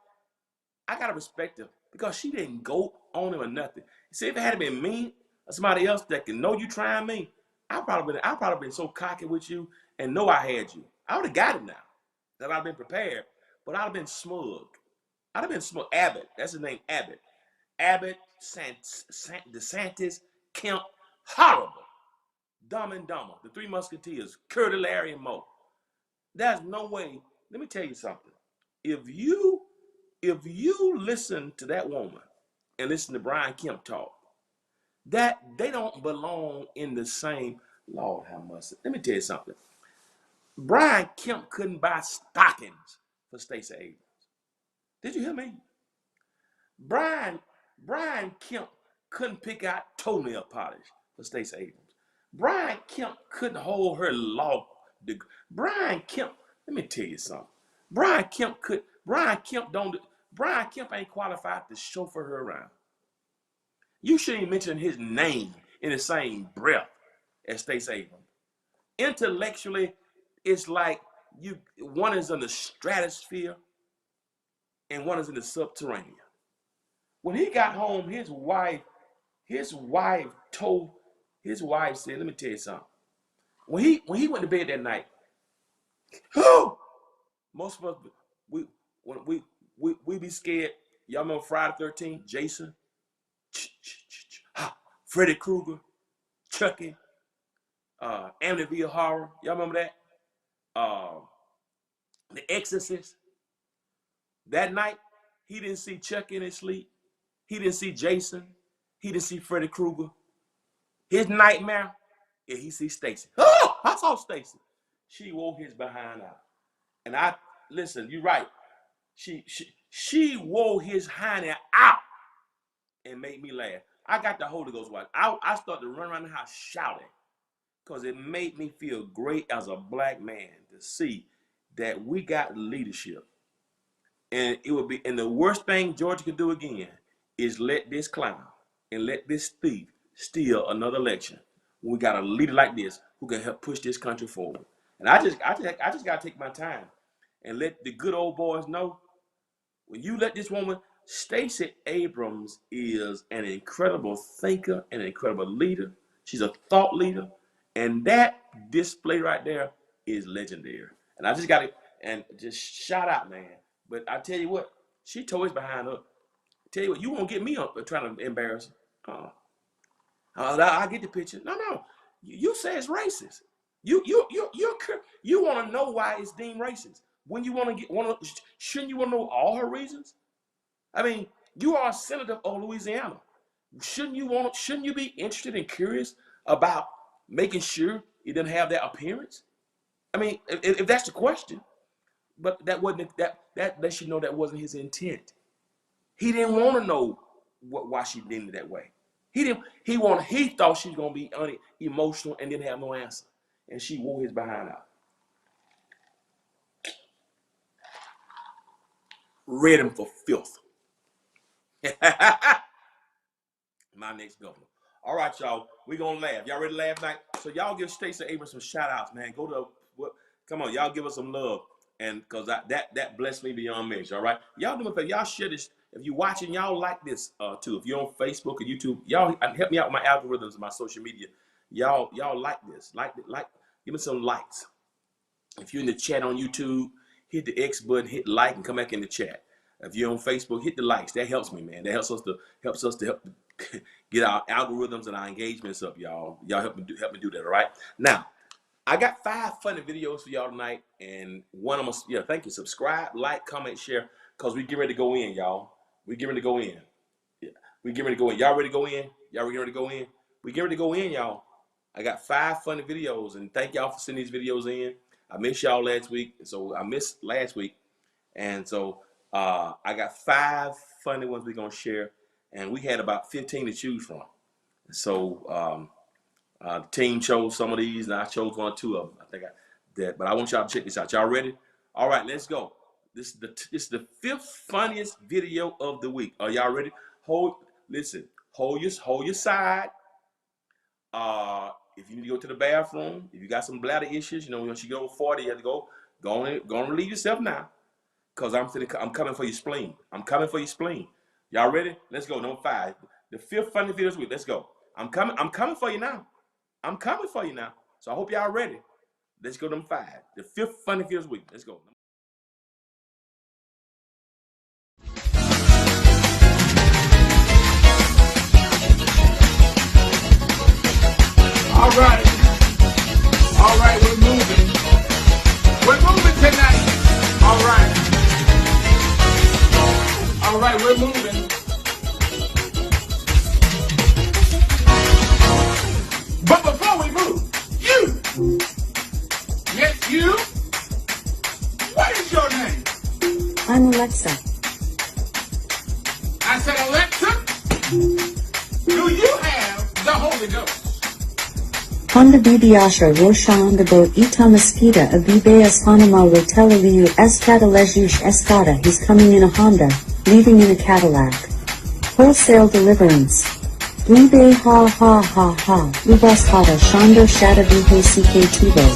I got to respect her because she didn't go on him or nothing. See, if it had been me or somebody else that can know you trying me, I'd probably been so cocky with you and know I had you. I would have got it now. That I'd been prepared, but I'd have been smug. I'd have been smug. Abbott, that's his name, Abbott. Abbott, DeSantis, Kemp, horrible. Dumb and Dumber, the Three Musketeers, Curly, Larry, and Moe. There's no way. Let me tell you something. If you listen to that woman and listen to Brian Kemp talk, that they don't belong in the same. Lord have mercy. Let me tell you something. Brian Kemp couldn't buy stockings for Stacey Abrams. Did you hear me? Brian Kemp couldn't pick out toenail polish for Stacey Abrams. Brian Kemp couldn't hold her law degree. Brian Kemp, let me tell you something. Brian Kemp ain't qualified to chauffeur her around. You shouldn't mention his name in the same breath as Stacey Abrams. Intellectually, it's like one is in the stratosphere and one is in the subterranean. When he got home, his wife said, let me tell you something. When he went to bed that night, most of us we be scared. Y'all remember Friday 13th, Jason, Freddy Krueger, Chucky, Amityville Horror. Y'all remember that? The Exorcist. That night, he didn't see Chucky in his sleep. He didn't see Jason. He didn't see Freddy Krueger. His nightmare, yeah, he see Stacey. Oh, I saw Stacey. She wore his behind out. And listen, you're right. She wore his hiney out and made me laugh. I got the Holy Ghost watch. I started to run around the house shouting because it made me feel great as a black man to see that we got leadership. And the worst thing Georgia could do again is let this clown and let this thief steal another election. We got a leader like this who can help push this country forward. And I just got to take my time and let the good old boys know, when you let this woman, Stacey Abrams is an incredible thinker and an incredible leader. She's a thought leader. And that display right there is legendary. And I just got to, and just shout out, man. But I tell you what, she tore his behind up. Tell you what, you won't get me up trying to embarrass her. I get the picture. No. You say it's racist. You want to know why it's deemed racist. When you shouldn't you want to know all her reasons? I mean, you are a senator of Louisiana. Shouldn't you be interested and curious about making sure it doesn't have that appearance? I mean, if that's the question, but that lets you know that wasn't his intent. He didn't want to know why she did it that way. He thought she was gonna be emotional and didn't have no answer, and she wore his behind out. Read him for filth. My next governor. All right, y'all. We're gonna laugh. Y'all ready to laugh tonight? So y'all give Stacey Abrams some shout outs, man. Go to Come on, y'all give us some love. And because that blessed me beyond measure. All right. Y'all do me a favor. Y'all share this. If you're watching, y'all like this too. If you're on Facebook or YouTube, y'all help me out with my algorithms and my social media. Y'all like this. Like, give me some likes. If you're in the chat on YouTube, hit the X button, hit like, and come back in the chat. If you're on Facebook, hit the likes. That helps me, man. That helps us to help get our algorithms and our engagements up, y'all. Y'all help me do that, all right? Now, I got 5 funny videos for y'all tonight, and one of them, thank you. Subscribe, like, comment, share, because we get ready to go in, y'all. We get ready to go in. Yeah, we get ready to go in. Y'all ready to go in? Y'all ready to go in? We get ready to go in, y'all. I got 5 funny videos, and thank y'all for sending these videos in. I missed y'all last week, so I missed last week, and so I got 5 funny ones we're gonna share, and we had about 15 to choose from. So the team chose some of these, and I chose 1 or 2 of them. I think I did, but I want y'all to check this out. Y'all ready? All right, let's go. This is the 5th funniest video of the week. Are y'all ready? Hold your side. If you need to go to the bathroom, if you got some bladder issues, once you go over 40, you have to go on and relieve yourself now. Because I'm coming for your spleen. I'm coming for your spleen. Y'all ready? Let's go. Number 5. The 5th funny video this week. Let's go. I'm coming for you now. I'm coming for you now. So I hope y'all ready. Let's go. Number 5. The 5th funny video this week. Let's go. All right. All right, we're moving. We're moving tonight. All right. All right, we're moving. But before we move, yes, you, what is your name? I'm Alexa. I said, Alexa, do you have the Holy Ghost? Honda Bibiasha Roshan the boat Ita Mosquita a Bibayas Hanama Rotella Liu Escatalejush Escada. He's coming in a Honda, leaving in a Cadillac. Wholesale deliverance. Blibe ha ha ha ha. Ubas hata Shando Shada Bihe CK Tibo.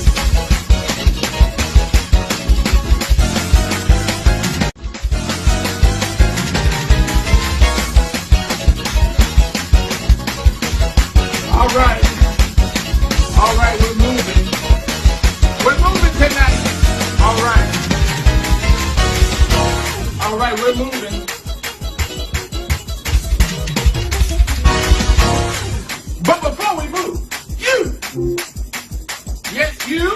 All right, we're moving. We're moving tonight. All right, we're moving. But before we move, yes, you,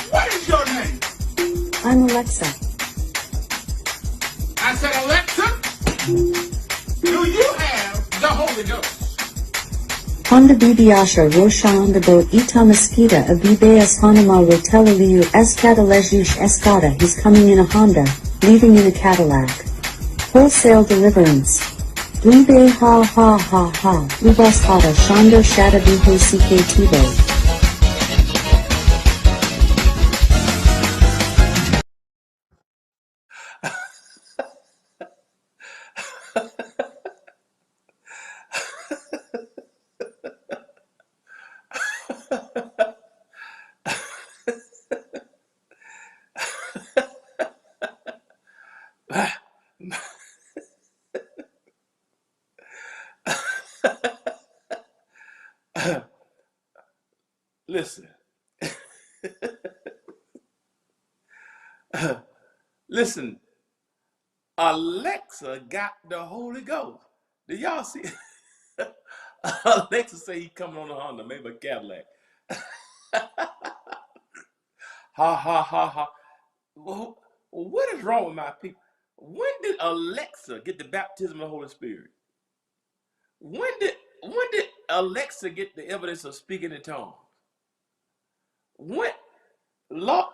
what is your name? I'm Alexa. I said, Alexa, do you have the Holy Ghost? Honda Bibiasha Roshan the boat Ita Mosquita a Bibayas Hanama Rotella Liu Escatalejush Escada. He's coming in a Honda, leaving in a Cadillac. Wholesale deliverance. Blibe ha ha ha ha. Ubas hata Shando Shada Bihe CK Tibo. Listen. Listen. Alexa got the Holy Ghost. Did y'all see? Alexa say he coming on a Honda, maybe a Cadillac. Ha ha ha ha. Well, what is wrong with my people? When did Alexa get the baptism of the Holy Spirit? When did Alexa get the evidence of speaking in tongues? When? Lord.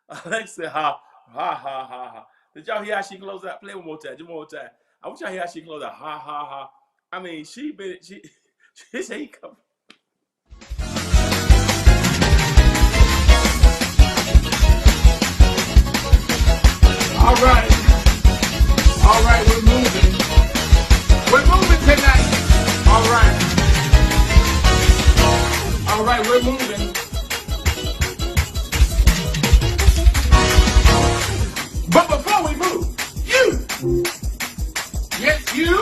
Alexa, ha ha ha ha. Did y'all hear how she closed out? Play one more time, just one more time. I want y'all to hear how she closed out. Ha ha ha. I mean, she said he come. All right. All right, we're moving. We're moving tonight. All right. All right, we're moving. But before we move, you. Yes, you.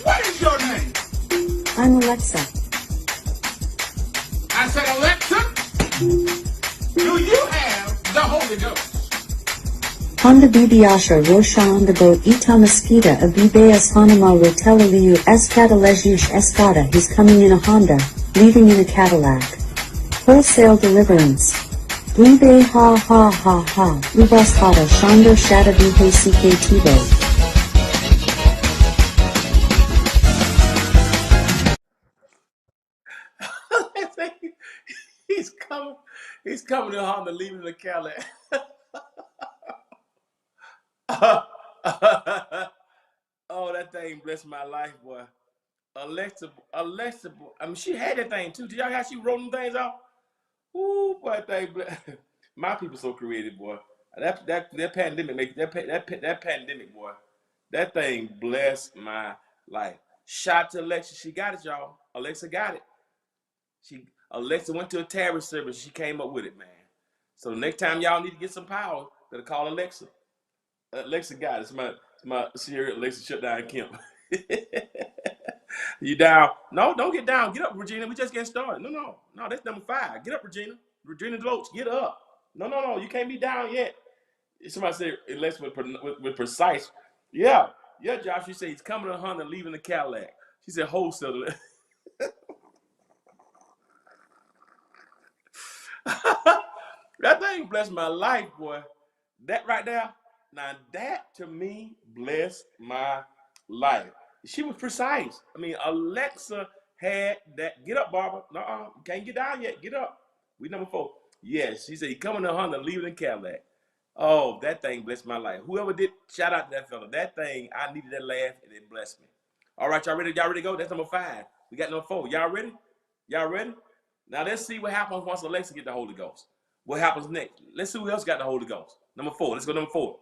What is your name? I'm Alexa. I said, Alexa, do you have the Holy Ghost? Honda Bibiasha Roshan the boat Ita Mosquita a Bibayas Hanama Rotella Liu Escatalejush Escada. He's coming in a Honda, leaving in a Cadillac. Wholesale deliverance. Blibe ha ha ha ha. Ubas hata Shando Shada Bihe CK Tibo. he's coming. He's coming to Honda, leaving the Cadillac. Oh, that thing blessed my life, boy. Alexa, I mean, she had that thing too. Did y'all how she wrote them things out? Ooh, boy, that thing. My people so creative, boy. That pandemic make that pandemic, boy. That thing blessed my life. Shout to Alexa, she got it, y'all. Alexa got it. Alexa went to a terror service. She came up with it, man. So the next time y'all need to get some power, better call Alexa. Alexa got it. It's my Siri. Alexa shut down Kemp. You down? No, don't get down. Get up, Regina. We just getting started. No. That's number 5. Get up, Regina. Regina Deloach, get up. No. You can't be down yet. Somebody said Alexa with precise. Yeah, Josh. She said he's coming to Honda, leaving the Cadillac. She said wholesale. That thing blessed my life, boy. That right there. Now that to me blessed my life. She was precise. I mean, Alexa had that. Get up, Barbara. No, you can't get down yet. Get up. We number 4. Yes, she said he coming to Honda, leaving in Cadillac. Oh, that thing blessed my life. Whoever did, shout out to that fella. That thing, I needed that laugh, and it blessed me. All right, y'all ready? Y'all ready to go? That's number 5. We got number 4. Y'all ready? Y'all ready? Now let's see what happens once Alexa get the Holy Ghost. What happens next? Let's see who else got the Holy Ghost. Number 4. Let's go number 4.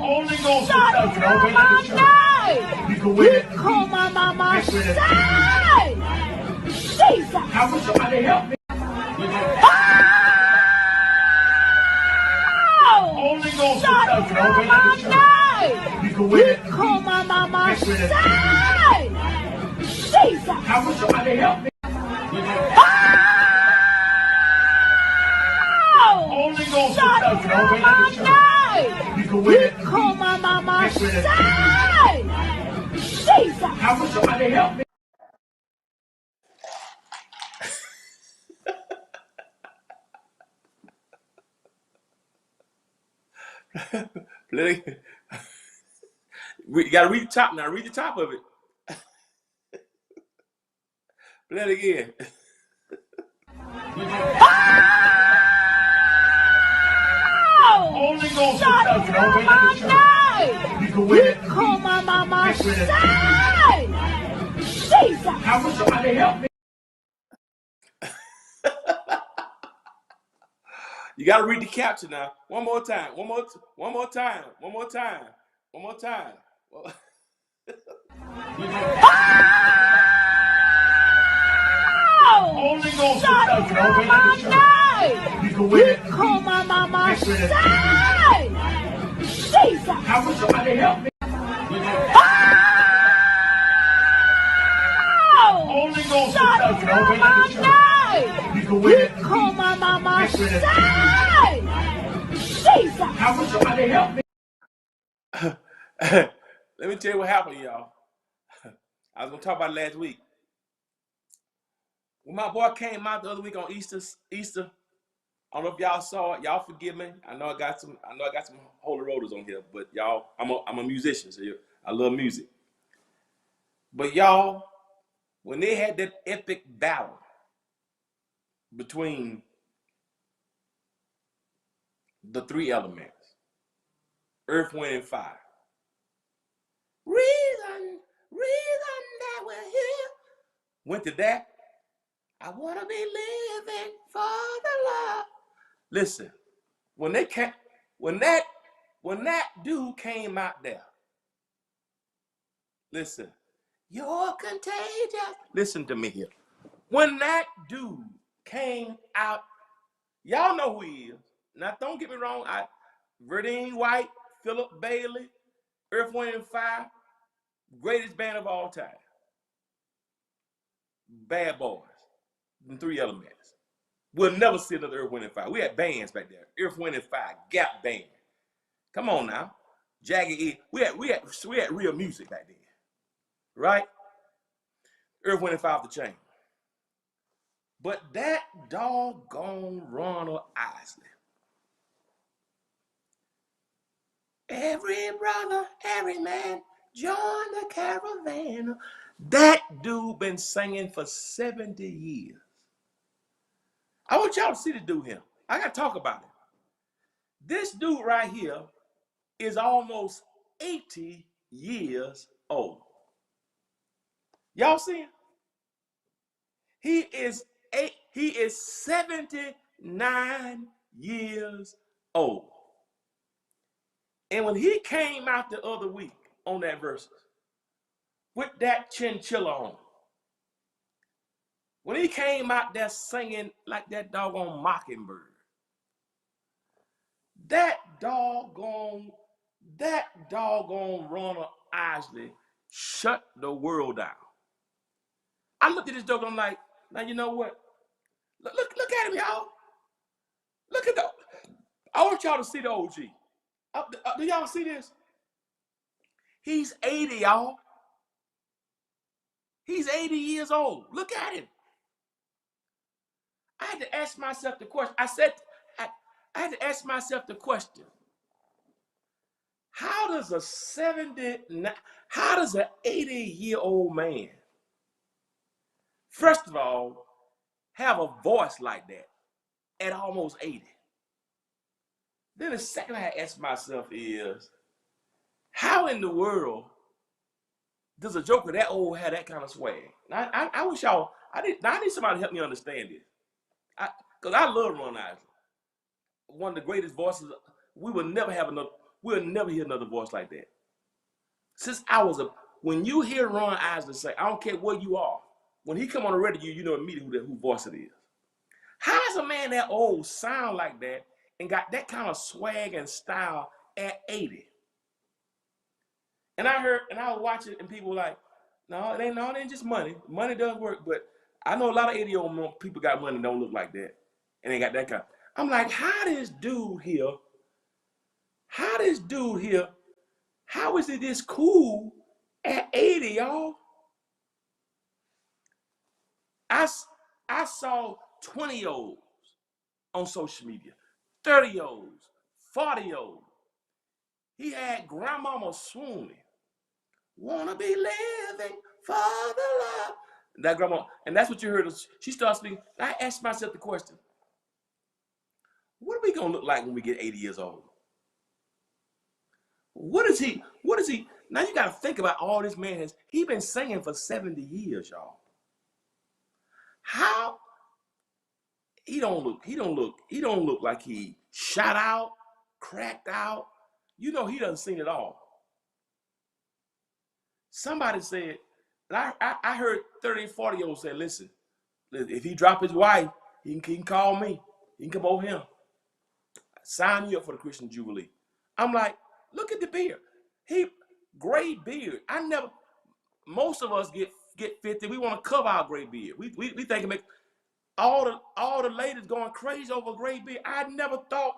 Holy Ghost is touching. Open up the church. You can win it. Come on, mama. Jesus. How would somebody help me? Holy Ghost is touching. Open up the church. You can win it. Come on, mama. Jesus. How would somebody help me? Holy Ghost is touching. Open up the church. You can win it. Come on, mama. Jesus. How would somebody help me? You gotta read the top now. Read the top of it. Play it again. Holy Ghost is touching. Open up the church. You can win it. Come on, mama. Jesus. How would somebody help me? You gotta read the caption now. One more time. One more time. Holy Ghost is touching. Open up the church. You can win it. Come on, mama. Jesus. How would somebody help me? Holy Ghost is touching. Open up the church. You can win it. Come on, mama. Jesus. How would somebody help me? Let me tell you what happened, y'all. I was gonna talk about it last week. When my boy came out the other week on Easter, I don't know if y'all saw it. Y'all forgive me. I know I got some holy rollers on here, but y'all, I'm a musician, so I love music. But y'all, when they had that epic battle between the 3 elements, earth, wind, and fire. Reason that we're here. Went to that. I want to be living for the Lord. Listen, when that dude came out there, listen, you're contagious. Listen to me here. When that dude came out, y'all know who he is. Now, don't get me wrong. Verdine White, Philip Bailey, Earth, Wind, and Fire, greatest band of all time. Bad Boys, and Three Elements. We'll never see another Earth, Wind, and Fire. We had bands back there. Earth, Wind, and Fire, Gap Band. Come on now. Jagged Edge. We had real music back then. Right? Earth, Wind, and Fire off the chain. But that doggone Ronald Isley. Every brother, every man, join the caravan. That dude been singing for 70 years. I want y'all to see the dude here. I got to talk about it. This dude right here is almost 80 years old. Y'all see him? He is 79 years old. And when he came out the other week on that verse with that chinchilla on, when he came out there singing like that doggone mockingbird, that doggone Ronald Isley shut the world down. I looked at this dog and I'm like, now you know what? Look at him, y'all. Look at the. I want y'all to see the OG. Do y'all see this? He's 80, y'all. He's 80 years old. Look at him. I had to ask myself the question. I had to ask myself the question. How does an 80-year-old man, first of all, have a voice like that at almost 80? Then the second I ask myself is, how in the world does a joker that old have that kind of swag? I wish y'all, I need somebody to help me understand this. Because I love Ron Isley. One of the greatest voices. We'll never hear another voice like that. When you hear Ron Isley say, I don't care where you are, when he come on the radio, you know immediately who voice it is. How does a man that old sound like that and got that kind of swag and style at 80? And I was watching and people were like, no, it ain't just money. Money does work, but I know a lot of 80-year-old people got money and don't look like that. And they got that kind. I'm like, how is he this cool at 80, y'all? I saw 20-year-olds on social media, 30-year-olds, 40-year-olds. He had grandmama swooning. Wanna be living for the love. That grandma, and that's what you heard. She starts speaking. I asked myself the question, what are we gonna look like when we get 80 years old? What is he? Now you gotta think about all this man has. He been singing for 70 years, y'all. How he don't look like he shot out, cracked out. You know he doesn't sing it all. Somebody said, and I heard 30 and 40-year-olds say, listen, if he drop his wife, he can call me. He can come over here. Sign you up for the Christian Jubilee. I'm like, look at the beard. Gray beard. Most of us get 50. We want to cover our gray beard. We think it makes all the ladies going crazy over gray beard. I never thought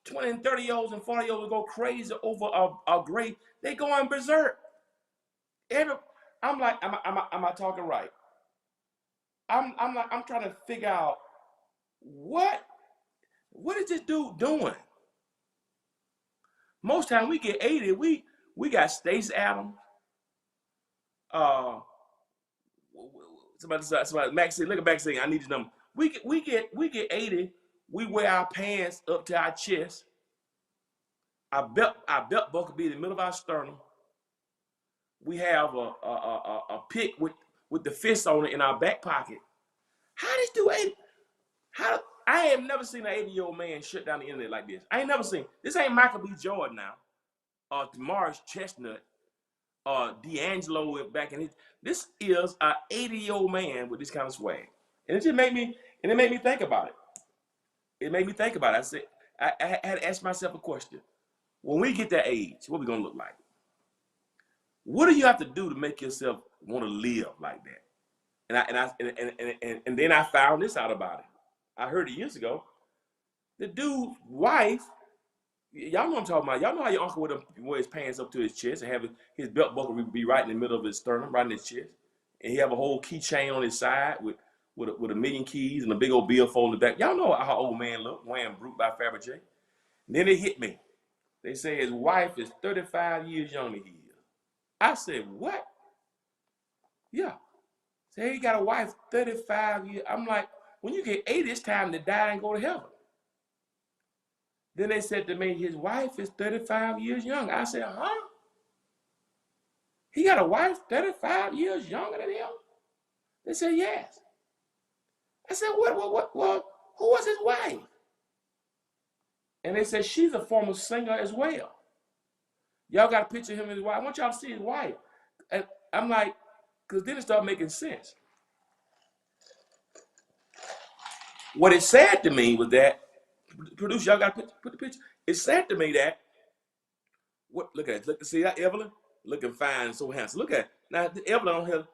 20 and 30-year-olds and 40-year-olds would go crazy over a gray. They going berserk. I'm like, am I talking right? I'm trying to figure out what is this dude doing? Most time we get 80, we got Stacey Adams. Somebody Maxine, look at Maxine. I need his number. We get 80. We wear our pants up to our chest. Our belt buckle be in the middle of our sternum. We have a pick with the fist on it in our back pocket. How this do 80? How I have never seen an 80-year-old man shut down the internet like this. I ain't never seen. This ain't Michael B. Jordan now, or Morris Chestnut, or D'Angelo back in his. This is an 80-year-old man with this kind of swag, and it just made me. And it made me think about it. It made me think about it. I said, I had to ask myself a question. When we get that age, what we gonna look like? What do you have to do to make yourself want to live like that? And then I found this out about it. I heard it years ago. The dude's wife, y'all know what I'm talking about. Y'all know how your uncle would wear his pants up to his chest and have his belt buckle be right in the middle of his sternum, right in his chest, and he have a whole keychain on his side with a million keys and a big old billfold in the back. Y'all know how old man look, wearing Brute by Fabergé. Then it hit me. They say his wife is 35 years younger than he is. I said, what? Yeah. Say he got a wife 35 years. I'm like, when you get 80, it's time to die and go to heaven. Then they said to me, his wife is 35 years younger. I said, huh? He got a wife 35 years younger than him? They said, yes. I said, what, who was his wife? And they said, she's a former singer as well. Y'all got a picture of him and his wife. I want y'all to see his wife. And I'm like, because then it started making sense. What it said to me was that, producer, y'all got to put the picture. It said to me that, look at it. Look, see that Evelyn? Looking fine and so handsome. Look at it. Now, Evelyn on here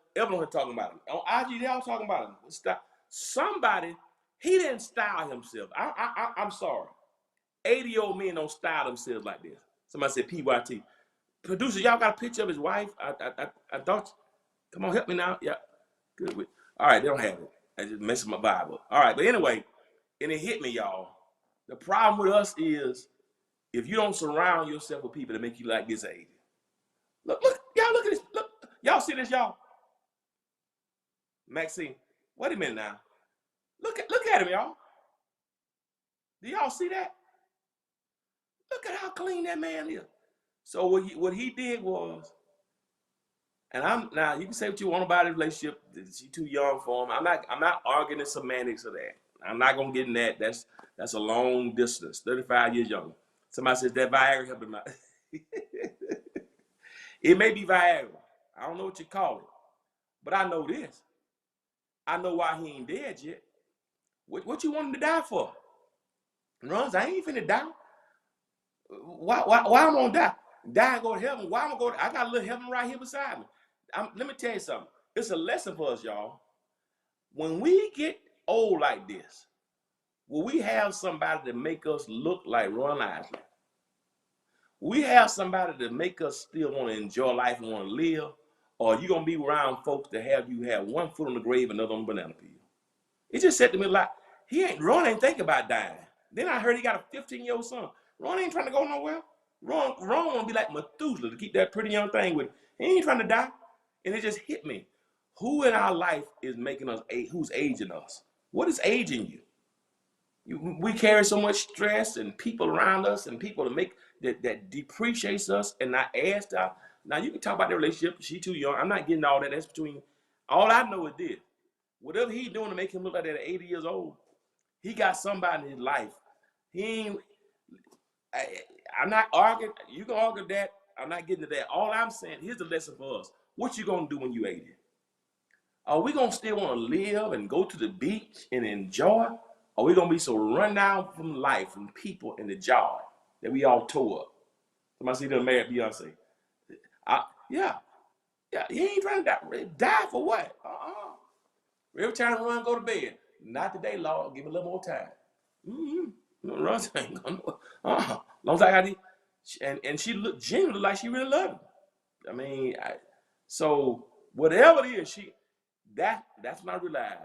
talking about him. On IG, they all talking about him. Somebody, he didn't style himself. I'm sorry. 80-year-old men don't style themselves like this. Somebody said PYT. Producer, y'all got a picture of his wife? I thought, come on, help me now. Yeah, good. All right, they don't have it. I just messed my Bible. All right, but anyway, and it hit me, y'all. The problem with us is if you don't surround yourself with people that make you like this age. Look, y'all look at this. Look, y'all see this, y'all? Maxine, wait a minute now. Look at him, y'all. Do y'all see that? Look at how clean that man is. So what he did was, and now you can say what you want about his relationship. She's too young for him. I'm not arguing the semantics of that. I'm not gonna get in that. That's a long distance. 35 years younger. Somebody says that Viagra helped him out. It may be Viagra. I don't know what you call it, but I know this. I know why he ain't dead yet. What you want him to die for? Runs, I ain't finna die. Why I'm gonna die? Die and go to heaven. Why I'm gonna go? I got a little heaven right here beside me. Let me tell you something. It's a lesson for us, y'all. When we get old like this, will we have somebody to make us look like Ron Isley? We have somebody to make us still want to enjoy life and want to live, or are you gonna be around folks that have you have one foot on the grave and another on the banana peel? It just said to me like, Ron ain't thinking about dying. Then I heard he got a 15-year-old son. Ron ain't trying to go nowhere. Ron want to be like Methuselah to keep that pretty young thing with him. He ain't trying to die. And it just hit me. Who in our life is making us, who's aging us? What is aging you? We carry so much stress and people around us and people that depreciates us and not adds to. Now you can talk about the relationship. She too young. I'm not getting all that. That's between. All I know is this. Whatever he's doing to make him look like that at 80 years old, he got somebody in his life. I'm not arguing. You can argue that. I'm not getting to that. All I'm saying, here's the lesson for us. What you gonna do when you 80? Are we gonna still want to live and go to the beach and enjoy? Or are we gonna be so run down from life, from people, and the job that we all tore up? Somebody see them married Beyonce. Yeah. He ain't trying to die for what? Every time Run go to bed, not today, Lord. Give me a little more time. Run ain't gonna. Long as I got it, and she looked genuinely like she really loved him. I mean, so whatever it is, that's when I realized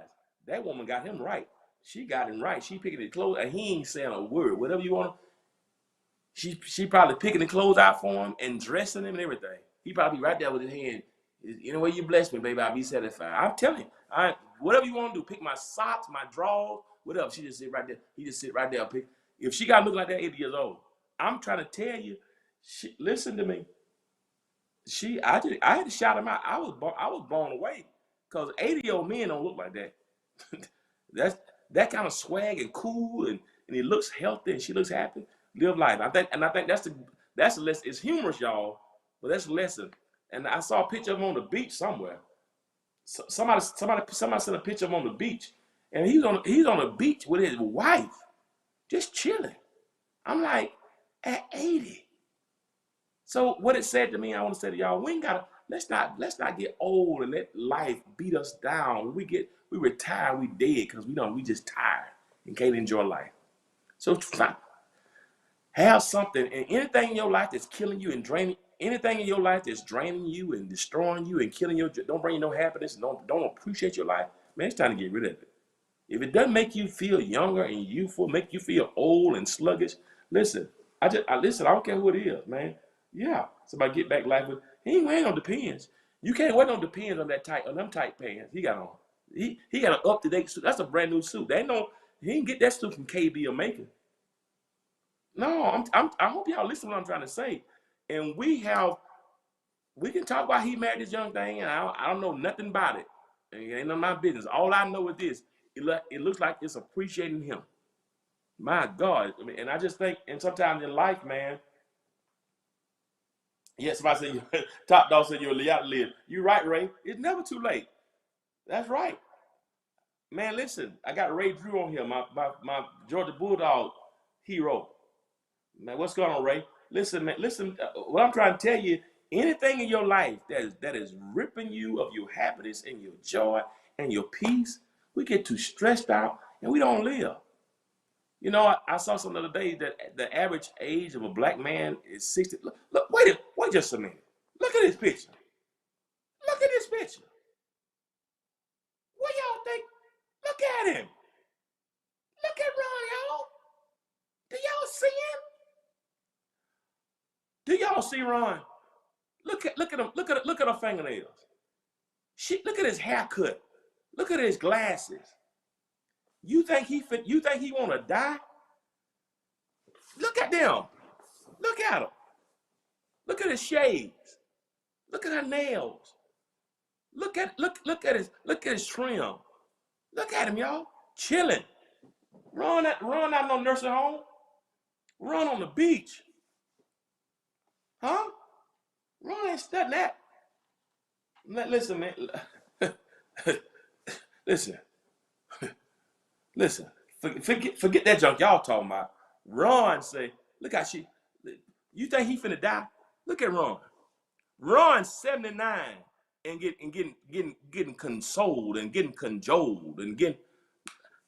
that woman got him right. She got him right. She picking his clothes, and he ain't saying a word. Whatever you want. She probably picking the clothes out for him and dressing him and everything. He probably right there with his hand. Any way you bless me, baby, I'll be satisfied. I'm telling you, whatever you want to do, pick my socks, my drawers, whatever. She just sit right there. He just sit right there. If she got to look like that 80 years old, I'm trying to tell you, listen to me. I had to shout him out. I was blown away because 80-year-old men don't look like that. That's that kind of swag and cool, and he looks healthy and she looks happy. Live life. I think that's the lesson. It's humorous, y'all, but that's the lesson. And I saw a picture of him on the beach somewhere. Somebody sent a picture of him on the beach, and he's on the beach with his wife, just chilling. I'm like, at 80. So what it said to me, I want to say to y'all, we ain't gotta let's not get old and let life beat us down. We retire, we dead because we just tired and can't enjoy life. So have something, and anything in your life that's killing you and draining, anything in your life that's draining you and destroying you and killing you, don't bring you no happiness, don't appreciate your life, man, it's time to get rid of it. If it doesn't make you feel younger and youthful, make you feel old and sluggish, listen, listen, I don't care who it is, man. Yeah, somebody get back life with, he ain't wearing no Depends. You can't wear no Depends on them tight pants he got on. He got an up-to-date suit. That's a brand new suit. He didn't get that suit from KB or Macon. No, I hope y'all listen to what I'm trying to say. And we can talk about he married this young thing, and I don't know nothing about it. It ain't none of my business. All I know is this: it looks like it's appreciating him. My God, I mean, and I just think, and sometimes in life, man. Yes, somebody said Top Dog said you'll live. You're right, Ray. It's never too late. That's right, man. Listen, I got Ray Drew on here, my Georgia Bulldog hero. Man, what's going on, Ray? Listen, man. Listen, what I'm trying to tell you, anything in your life that is ripping you of your happiness and your joy and your peace, we get too stressed out and we don't live. You know, I saw something the other day that the average age of a black man is 60. Look, wait just a minute. Look at this picture. Look at this picture. What y'all think? Look at him. Look at Ron, y'all. Do y'all see him? Do y'all see Ron? Look at him. Look at her fingernails. Look at his haircut. Look at his glasses. You think he want to die? Look at them. Look at him. Look at his shades. Look at her nails. Look at his trim. Look at him, y'all. Chilling. Run out no nursing home. Run on the beach. Huh? Run ain't studying that. Listen, man. Listen. Forget that junk y'all talking about. Ron say, look how you think he finna die? Look at Ron. Ron's 79 and getting consoled and getting cajoled and getting.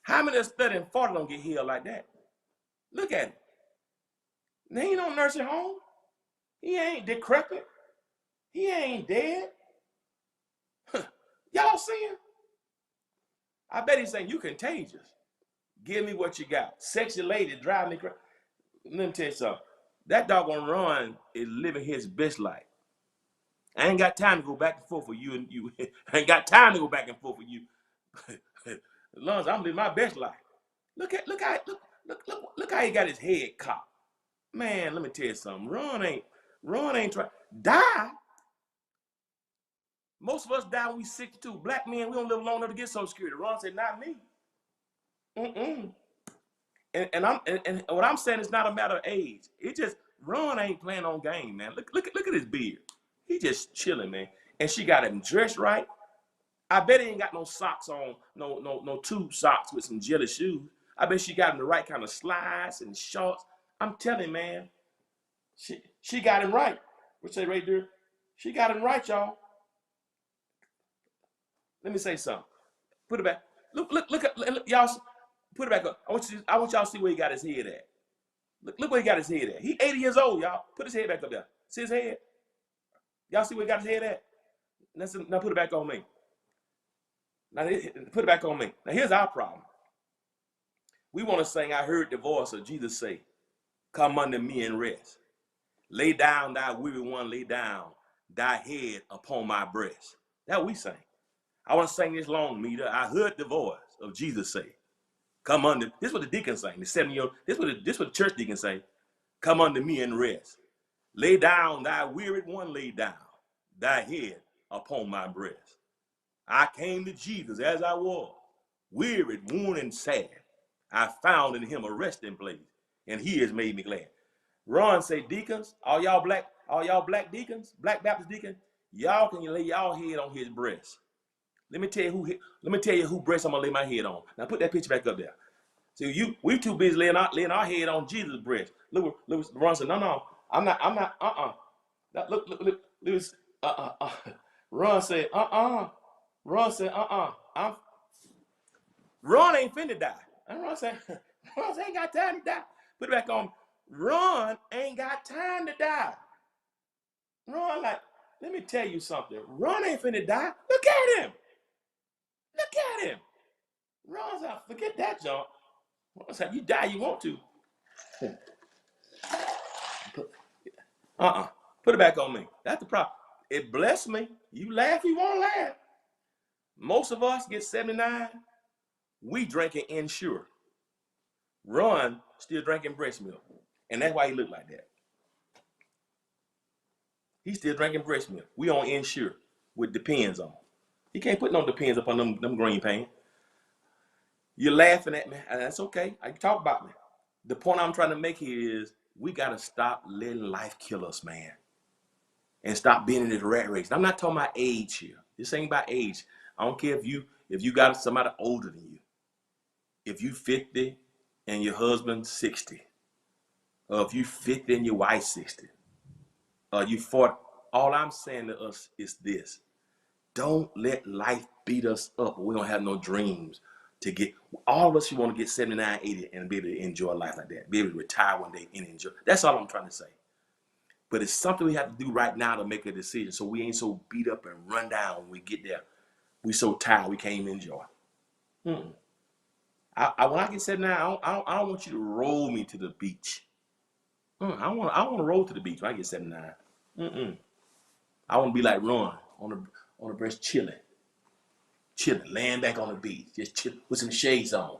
How many are studying 40 don't get healed like that? Look at him. He ain't no nursing home. He ain't decrepit. He ain't dead. Y'all see him? I bet he's saying, you contagious. Give me what you got. Sexy lady, drive me crazy. Let me tell you something. That doggone Ron is living his best life. I ain't got time to go back and forth with you and you. I ain't got time to go back and forth with you. As long as I'm living my best life. Look how he got his head cocked. Man, let me tell you something. Ron ain't trying. Die? Most of us die when we 62. Black men, we don't live long enough to get Social Security. Ron said, not me. And what I'm saying is not a matter of age. It just Ron ain't playing on game, man. Look at his beard. He just chilling, man. And she got him dressed right. I bet he ain't got no socks on, no tube socks with some jelly shoes. I bet she got him the right kind of slides and shorts. I'm telling you, man. She got him right. What say, Ray Deer? She got him right, y'all. Let me say something. Put it back. Look y'all. Put it back up. I want y'all to see where he got his head at. Look where he got his head at. He 80 years old, y'all. Put his head back up there. See his head? Y'all see where he got his head at? Now put it back on me. Now put it back on me. Now here's our problem. We want to sing, I heard the voice of Jesus say, come unto me and rest. Lay down thy weary one, lay down thy head upon my breast. That's what we sing. I want to sing this long meter. I heard the voice of Jesus say, come unto, this is what the deacon sang, the 7-year-old, this is what the church deacon say, come unto me and rest. Lay down thy wearied one, lay down thy head upon my breast. I came to Jesus as I was, wearied, worn, and sad, I found in him a resting place, and he has made me glad. Ron say, deacons, all y'all black deacons, black Baptist deacons, y'all can lay y'all head on his breast. Let me tell you who breast I'm gonna lay my head on. Now put that picture back up there. See, we too busy laying our head on Jesus' breast. Look, Ron said, no, I'm not. Now, look, Lewis, Ron said, Ron said, Ron ain't finna die. And Ron said, Ron ain't got time to die. Put it back on. Ron ain't got time to die. Ron, like, let me tell you something. Ron ain't finna die. Look at him. Look at him. Ron's out. Forget that, junk. Ron's like, you die, you want to. Put it back on me. That's the problem. It blessed me. You laugh, you won't laugh. Most of us get 79. We drinking Ensure. Ron still drinking breast milk. And that's why he look like that. He's still drinking breast milk. We on Ensure with Depends on. He can't put no Depends up on them green pants. You're laughing at me, and that's okay. I can talk about me. The point I'm trying to make here is we got to stop letting life kill us, man. And stop being in this rat race. I'm not talking about age here. This ain't about age. I don't care if you got somebody older than you. If you 50 and your husband's 60, or if you 50 and your wife's 60, or you 40, all I'm saying to us is this. Don't let life beat us up. We don't have no dreams to get. All of us, you want to get 79, 80 and be able to enjoy life like that. Be able to retire one day and enjoy. That's all I'm trying to say. But it's something we have to do right now to make a decision so we ain't so beat up and run down when we get there. We so tired we can't even enjoy. When I get 79, I don't want you to roll me to the beach. I want to roll to the beach when I get 79. I want to be like Ron on the breast chilling, laying back on the beach, just chill with some shades on,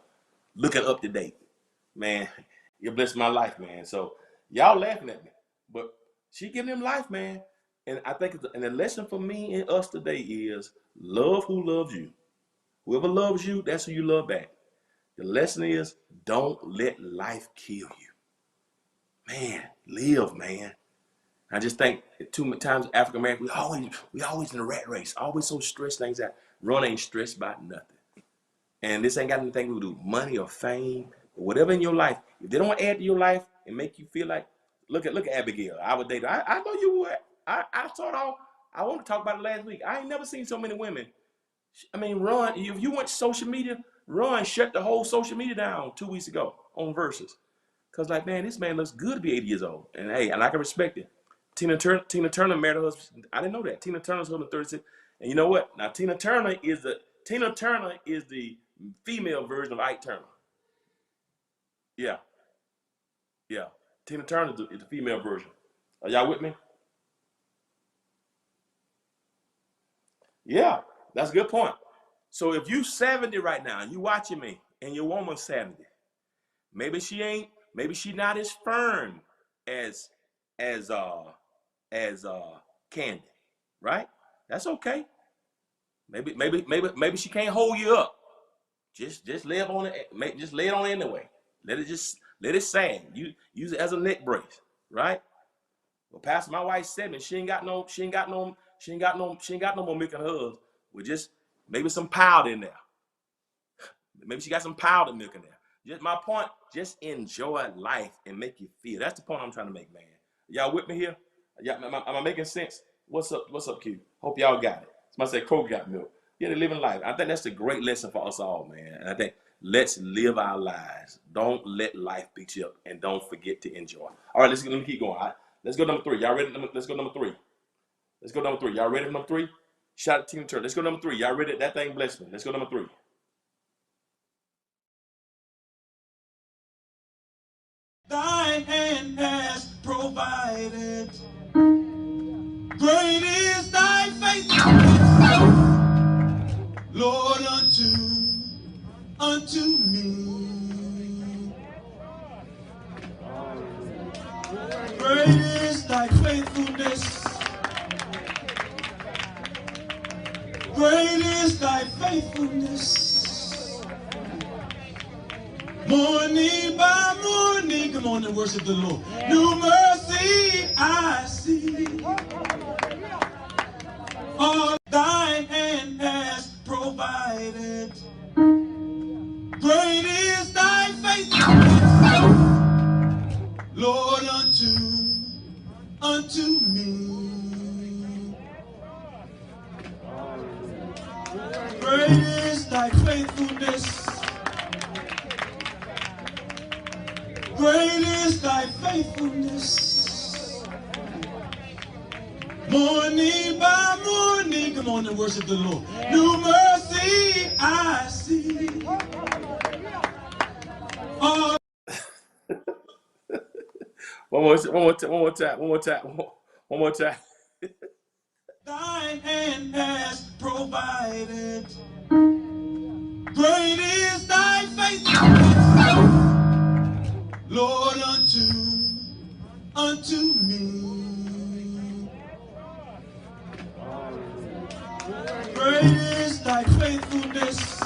looking up to date. Man, you blessed my life, man. So y'all laughing at me, but she giving him life, man. And I think and the lesson for me and us today is love who loves you. Whoever loves you, that's who you love back. The lesson is don't let life kill you. Man, live, man. I just think too many times African American, we always in a rat race, always so stressed things out. Ron ain't stressed about nothing. And this ain't got anything to do with money or fame or whatever in your life. If they don't add to your life and make you feel like, look at Abigail. I would date her. I know you would. I saw it all. I want to talk about it last week. I ain't never seen so many women. I mean, Ron, if you went to social media, Ron shut the whole social media down 2 weeks ago on Versus. Because like, man, this man looks good to be 80 years old. And hey, and I can respect it. Tina Turner married her husband. I didn't know that. Tina Turner's husband 36. And you know what? Now Tina Turner is the female version of Ike Turner. Yeah. Tina Turner is the female version. Are y'all with me? Yeah, that's a good point. So if you 70 right now and you watching me and your woman's 70, maybe she not as firm as Candy, right? That's okay. Maybe she can't hold you up. Just lay up on it. Just lay it on anyway. Let it sag. You use it as a neck brace, right? Well, Pastor, my wife's 70. She ain't got no more milk in hers. With just maybe some powder in there. Maybe she got some powdered milk in there. Just my point, just enjoy life and make you feel. That's the point I'm trying to make, man. Y'all with me here? Am I making sense? What's up, Q? Hope y'all got it. Somebody said Kroger got milk. Yeah, they're living life. I think that's a great lesson for us all, man. And I think let's live our lives. Don't let life beat you up, and don't forget to enjoy. All right, let me keep going. All right, let's go number 3. Y'all ready? Let's go number 3. Y'all ready for number 3? Shout out to Tina Turner. Let's go number 3. Y'all ready? That thing blessed me. Let's go number 3. Thy hand has provided. Great is thy faithfulness, Lord, unto me. Great is thy faithfulness. Great is thy faithfulness. Morning by morning, come on and worship the Lord. New mercy I see. All thy hand has provided. Great is thy faithfulness, Lord, unto me. Great is thy faithfulness. Great is thy faithfulness. Morning by morning, come on and worship the Lord. New mercy I see. Oh. One more time. Thine hand has provided. Great is thy faithfulness, Lord, unto me. Great is thy faithfulness.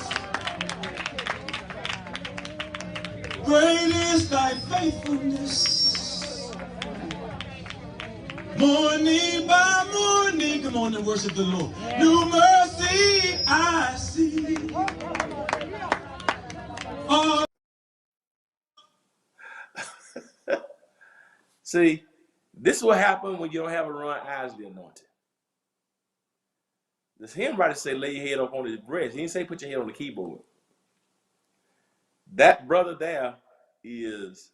Great is thy faithfulness. Morning by morning, come on and worship the Lord. New mercy I see. Oh. See, this is what happens when you don't have a Ron Isley anointing. This hymn writer say lay your head up on his breast. He didn't say put your head on the keyboard. That brother there is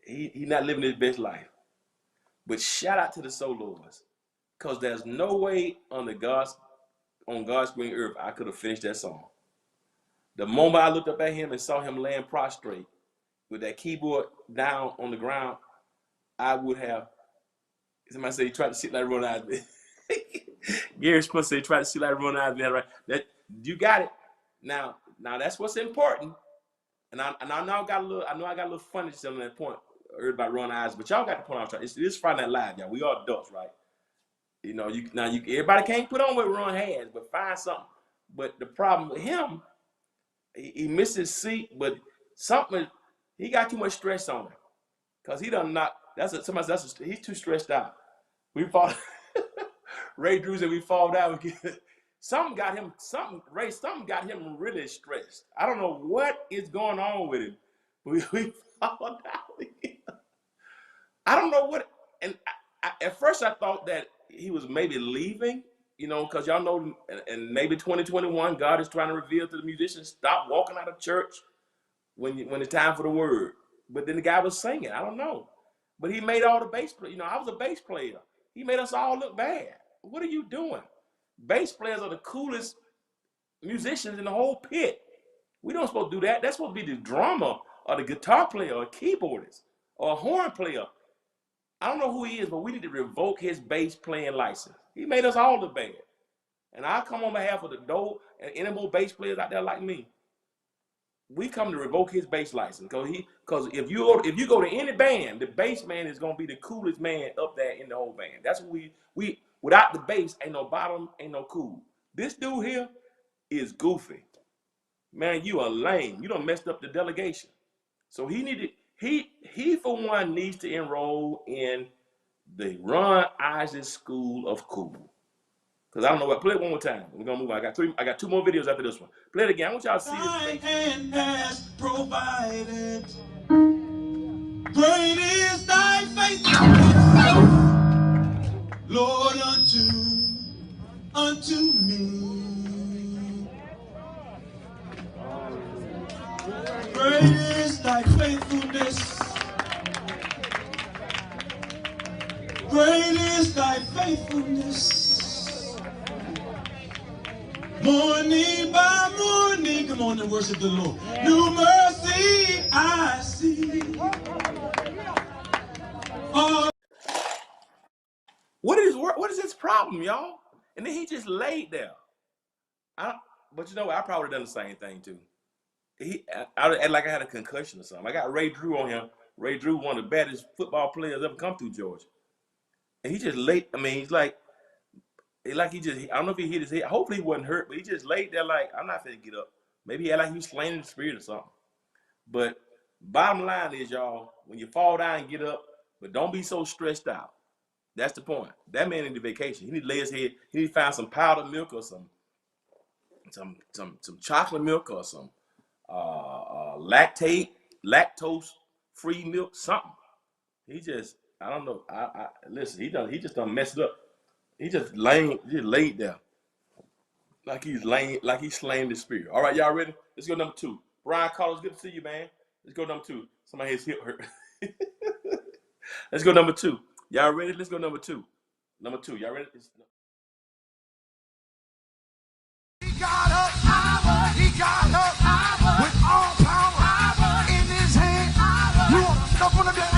he not living his best life. But shout out to the soloists, because there's no way on God's green earth I could have finished that song. The moment I looked up at him and saw him laying prostrate with that keyboard down on the ground, I would have. Somebody say he tried to sit like Ron Isley. Gary Spence said he tried to sit like Ron Isley. Right? That you got it. Now that's what's important. And I know I got a little funny on that point about Ron Isley, but y'all got the point I'm trying. It's Friday Night Live, y'all. We all adults, right? You know, everybody can't put on what Ron has, but find something. But the problem with him, he missed his seat, but he got too much stress on him, because he done not. He's too stressed out. We fall. Ray Drew said we fall down. Something got him really stressed. I don't know what is going on with him. We fall down. I don't know what. And at first I thought that he was maybe leaving, because y'all know, and maybe 2021, God is trying to reveal to the musicians, stop walking out of church when it's time for the word. But then the guy was singing. I don't know. But he made all the bass players. I was a bass player. He made us all look bad. What are you doing? Bass players are the coolest musicians in the whole pit. We don't supposed to do that. That's supposed to be the drummer or the guitar player or a keyboardist or a horn player. I don't know who he is, but we need to revoke his bass playing license. He made us all look bad. And I come on behalf of the dope and any more bass players out there like me. We come to revoke his bass license, because if you go to any band, the bass man is gonna be the coolest man up there in the whole band. That's what we without the bass, ain't no bottom, ain't no cool. This dude here is goofy. Man, you are lame. You done messed up the delegation. So he for one needs to enroll in the Ron Isley School of Cool. Because I don't know what. Play it one more time. We're gonna move on. I got 2 more videos after this one. Play it again. I want y'all to see his face. Thy hand has provided. Great is thy faithfulness, Lord, unto me. Great is thy faithfulness. Great is thy faithfulness. Morning by morning, come on and worship the Lord. New mercy I see. Oh. What is his problem, y'all? And then he just laid there. But I probably would have done the same thing too. I like I had a concussion or something. I got Ray Drew on him. Ray Drew, one of the baddest football players ever come through Georgia. And he just laid. I mean, I don't know if he hit his head. Hopefully he wasn't hurt, but he just laid there like, I'm not finna get up. Maybe he had like he was slain in the spirit or something. But bottom line is, y'all, when you fall down, get up, but don't be so stressed out. That's the point. That man need a vacation. He need to lay his head. He need to find some powdered milk or some chocolate milk or some lactose free milk, something. He just, I don't know. Listen, he just done messed up. He just laid there. Like he's slain the spirit. All right, y'all ready? Let's go number 2. Brian Carlos, good to see you, man. Let's go number 2. Somebody his hip hurt. Let's go number 2. Y'all ready? Let's go number 2. Number 2. Y'all ready? He got up. He got up with all power in his hand. You want to stop on the bed?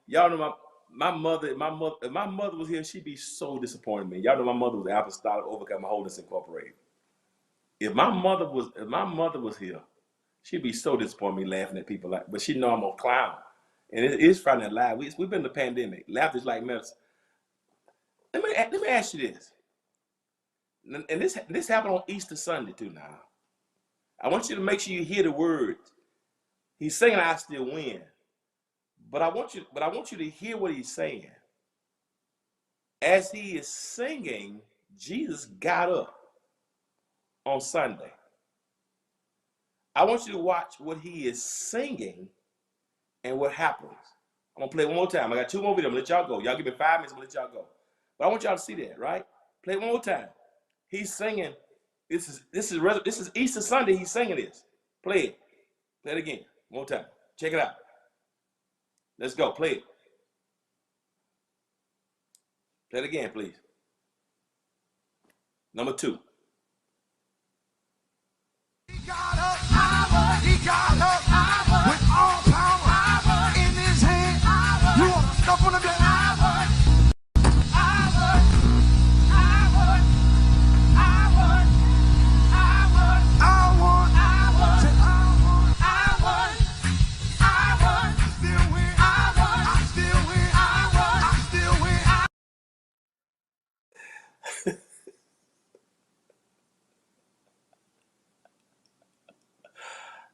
Y'all know my mother. If my mother was here, she'd be so disappointed in me. Y'all know my mother was Apostolic Overcome Holiness Incorporated. If my mother was here, she'd be so disappointed in me laughing at people but she know I'm a clown. And it is Friday Night Live. We've been in the pandemic. Laughter is like medicine. Let me ask you this. And this happened on Easter Sunday too now. I want you to make sure you hear the words. He's saying I still win. But I want you to hear what he's saying. As he is singing, Jesus got up on Sunday. I want you to watch what he is singing and what happens. I'm going to play it one more time. I got 2 more videos. I'm going to let y'all go. Y'all give me 5 minutes. I'm going to let y'all go. But I want y'all to see that, right? Play it one more time. He's singing. This is Easter Sunday. He's singing this. Play it. Play it again. One more time. Check it out. Let's go. Play it. Play it again, please. Number 2. He got up. He got up with all power in his hand. You want to stop on the bed?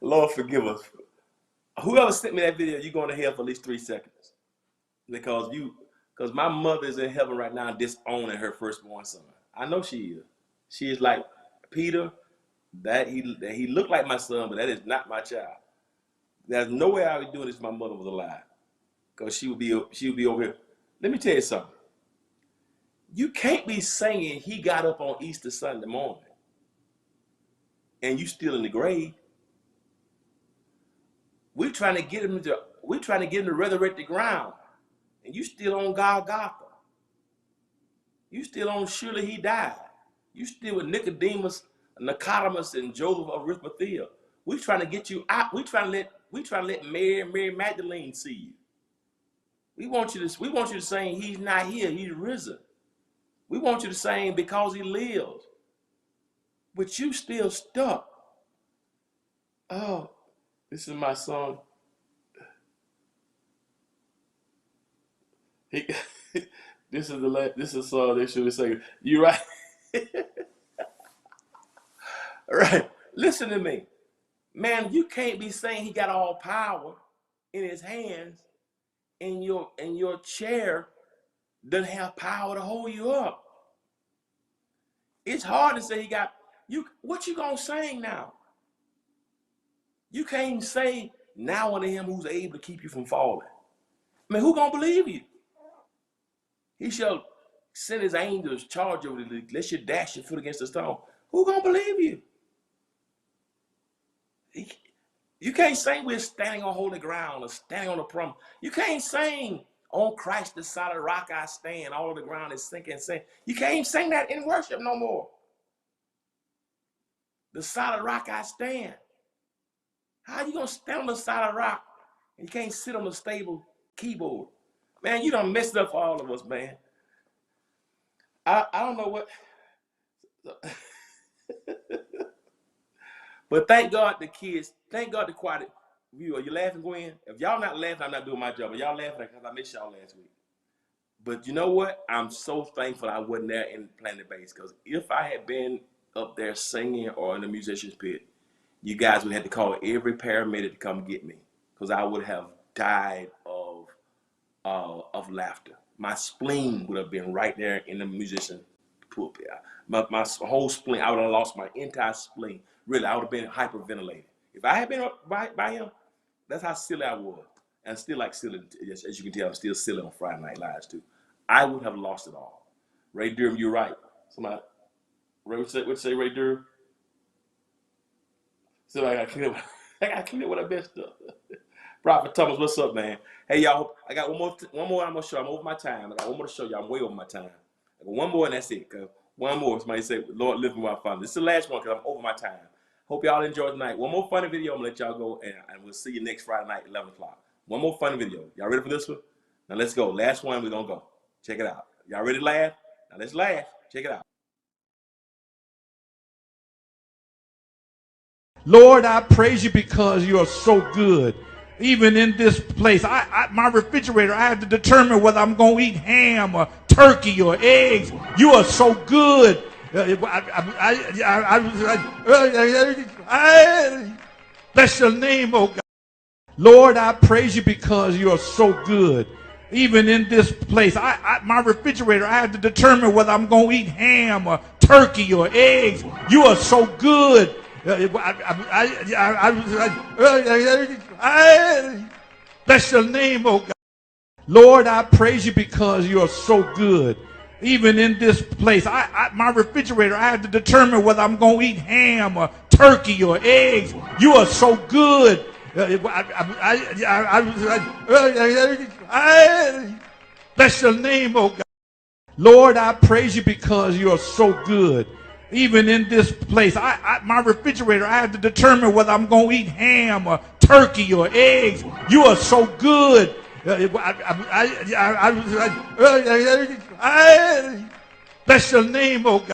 Lord forgive us. Whoever sent me that video, you're going to hell for at least 3 seconds. Because my mother is in heaven right now disowning her firstborn son. I know she is. She is like Peter, that he looked like my son, but that is not my child. There's no way I would do this if my mother was alive. Because she would be over here. Let me tell you something. You can't be singing he got up on Easter Sunday morning and you still in the grave. We're trying to get him to resurrect the ground, and you still on Golgotha. You still on surely he died. You still with Nicodemus, and Joseph of Arimathea. We trying to get you out. We trying to let Mary Magdalene see you. We want you to sing he's not here, he's risen. We want you to sing because he lives. But you still stuck. Oh, this is my song. This is a song they should be singing. You right? Right. Listen to me. Man, you can't be saying he got all power in his hands, and your chair doesn't have power to hold you up. It's hard to say he got you. What you gonna sing now? You can't say now unto him who's able to keep you from falling. I mean, who gonna believe you? He shall send his angels charge over you, lest you dash your foot against the stone. Who gonna believe you? You can't sing we're standing on holy ground or standing on the promise. You can't sing on Christ the solid rock I stand, all of the ground is sinking and sing. You can't sing that in worship no more. The solid rock I stand. How you gonna stand on the solid rock and you can't sit on the stable keyboard? Man, you done messed up for all of us, man. I don't know what. But thank God the kids, thank God the quiet view. Are you laughing, Gwen? If y'all not laughing, I'm not doing my job. But y'all laughing because I missed y'all last week. But you know what? I'm so thankful I wasn't there in Planet Base, because if I had been up there singing or in the musician's pit, you guys would have to call every paramedic to come get me, because I would have died of laughter. My spleen would have been right there in the musician pulpit. My whole spleen, I would have lost my entire spleen. Really, I would have been hyperventilated. If I had been up by him, that's how silly I was. And still like silly, as you can tell, I'm still silly on Friday Night Lives too. I would have lost it all. Ray Durham, you're right. Somebody, Ray would say Ray Durham. So I got clear what I messed up. Prophet Thomas, what's up, man? Hey, y'all, I got one more I'm going to show. I'm over my time. I got one more to show you. I'm way over my time. I got one more and that's it. One more. Somebody say, Lord, lift me while I'm found. This is the last one because I'm over my time. Hope y'all enjoyed tonight. One more funny video. I'm going to let y'all go, and we'll see you next Friday night, 11 o'clock. One more funny video. Y'all ready for this one? Now let's go. Last one, we're going to go. Check it out. Y'all ready to laugh? Now let's laugh. Check it out. Lord, I praise you because you are so good. Even in this place, my refrigerator, I have to determine whether I'm going to eat ham or turkey or eggs. You are so good. Bless your name, oh God. Lord, I praise you because you are so good. Even in this place, my refrigerator, I have to determine whether I'm going to eat ham or turkey or eggs. You are so good. Bless your name, oh God. Lord, I praise you because you are so good. Even in this place, my refrigerator, I have to determine whether I'm going to eat ham or turkey or eggs. You are so good. Bless your name, oh God. Lord, I praise you because you are so good. Even in this place, my refrigerator, I have to determine whether I'm going to eat ham or turkey or eggs. You are so good. Bless your name, oh God.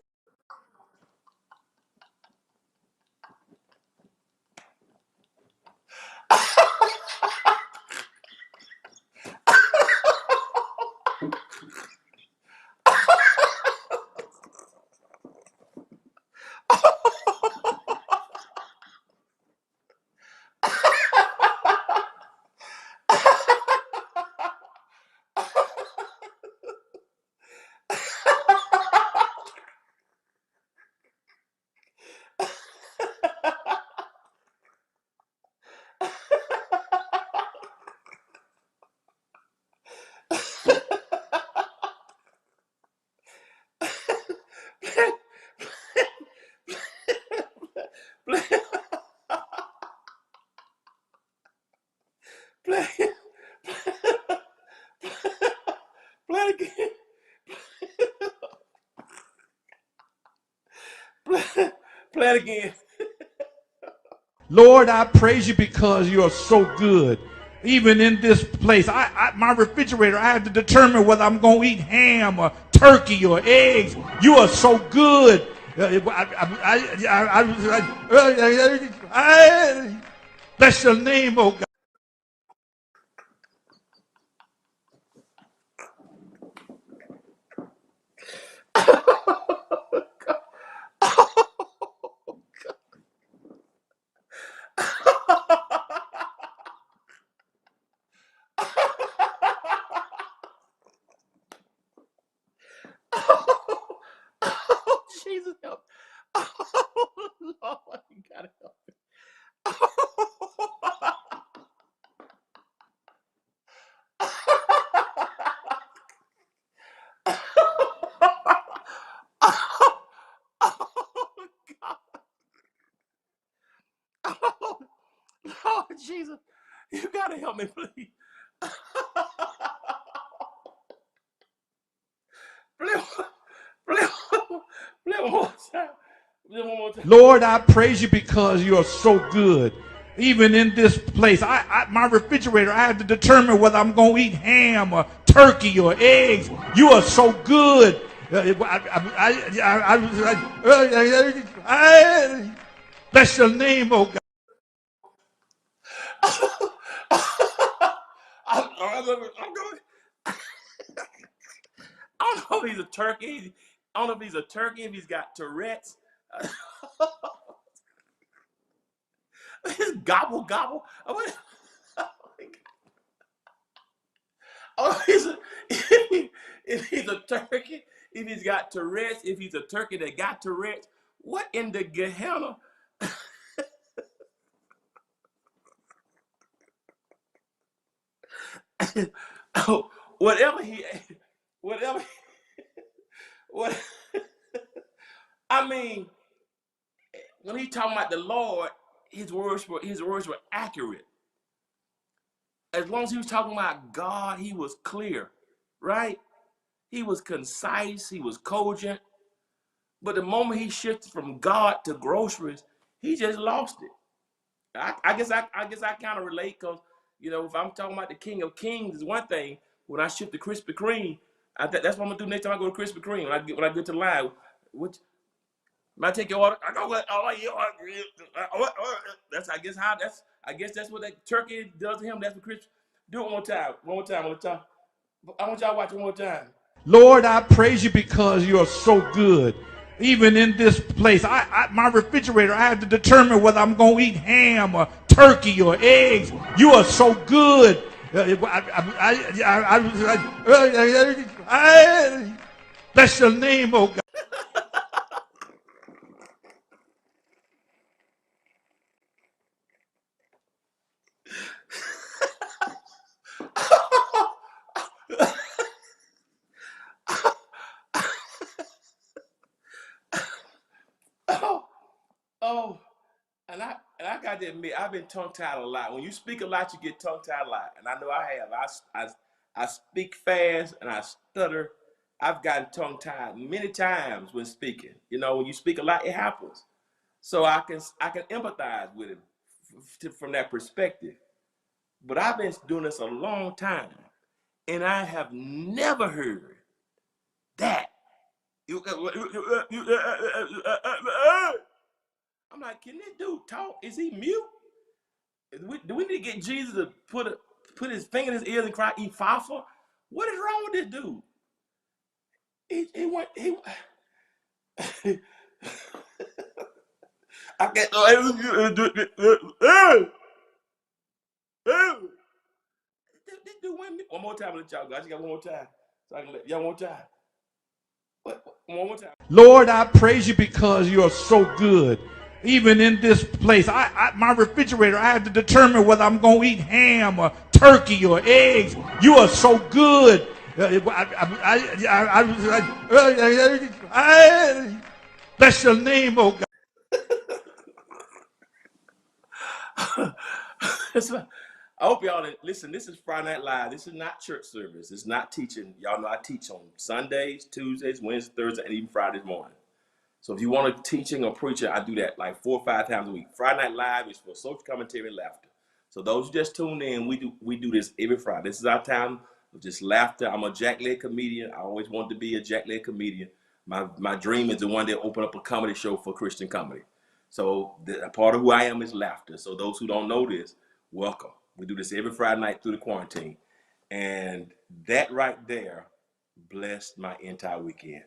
Play it again. Play it again. Lord, I praise you because you are so good. Even in this place, my refrigerator, I have to determine whether I'm going to eat ham or turkey or eggs. You are so good. Bless your name, oh God. gotta help me, please. Play, play, play one more time. Play one more time. Lord, I praise you because you are so good. Even in this place, my refrigerator, I have to determine whether I'm going to eat ham or turkey or eggs. You are so good. Bless your name, oh God. I don't know if he's a turkey. I don't know if he's a turkey, if he's got Tourette's. His gobble gobble. Oh, if he's a turkey, if he's got Tourette's, if he's a turkey that got Tourette's, what in the Gehenna? Oh, whatever he, whatever, what? I mean, when he talking about the Lord, his words were accurate. As long as he was talking about God, he was clear, right? He was concise, he was cogent. But the moment he shifted from God to groceries, he just lost it. I guess I kind of relate because, you know, if I'm talking about the King of Kings is one thing. When I shift to Krispy Kreme, that's what I'm gonna do next time I go to Krispy Kreme. When I get to the line, which when I take your order, I go, that's I guess that's what that turkey does to him. That's what Chris. Do it one more time. One more time. One more time. I want y'all to watch it one more time. Lord, I praise you because you are so good. Even in this place, my refrigerator, I have to determine whether I'm going to eat ham or turkey or eggs. You are so good. Bless your name, oh God. Oh, and I got to admit, I've been tongue tied a lot. When you speak a lot, you get tongue tied a lot, and I know I have. I speak fast and I stutter. I've gotten tongue tied many times when speaking. You know, when you speak a lot, it happens. So I can empathize with him from that perspective. But I've been doing this a long time, and I have never heard that. I'm like, can this dude talk? Is he mute? Do we need to get Jesus to put his finger in his ears and cry, Ephapha? What is wrong with this dude? He went, I can't, this dude went mute. One more time, let y'all go. I just got one more time. So I can let y'all one more time. One more time. Lord, I praise you because you are so good. Even in this place, my refrigerator, I have to determine whether I'm going to eat ham or turkey or eggs. You are so good. Bless your name, oh God. I hope y'all listen. This is Friday Night Live. This is not church service. It's not teaching. Y'all know I teach on Sundays, Tuesdays, Wednesdays, Thursdays, and even Fridays morning. So if you want a teaching or preaching, I do that like 4 or 5 times a week. Friday Night Live is for social commentary and laughter. So those who just tuned in, we do this every Friday. This is our time of just laughter. I'm a jack-leg comedian. I always wanted to be a jack-leg comedian. My dream is to one day open up a comedy show for Christian comedy. So a part of who I am is laughter. So those who don't know this, welcome. We do this every Friday night through the quarantine. And that right there blessed my entire weekend.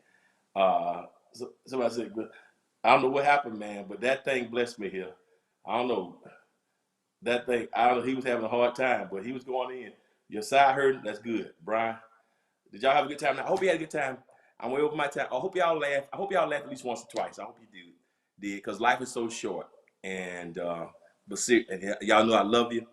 So somebody said, I don't know what happened, man, but that thing blessed me here. I don't know. That thing, I don't know, he was having a hard time, but he was going in. Your side hurting, that's good. Brian, did y'all have a good time? I hope you had a good time. I'm way over my time. I hope y'all laugh. I hope y'all laugh at least once or twice. I hope you did, because life is so short. And y'all know I love you.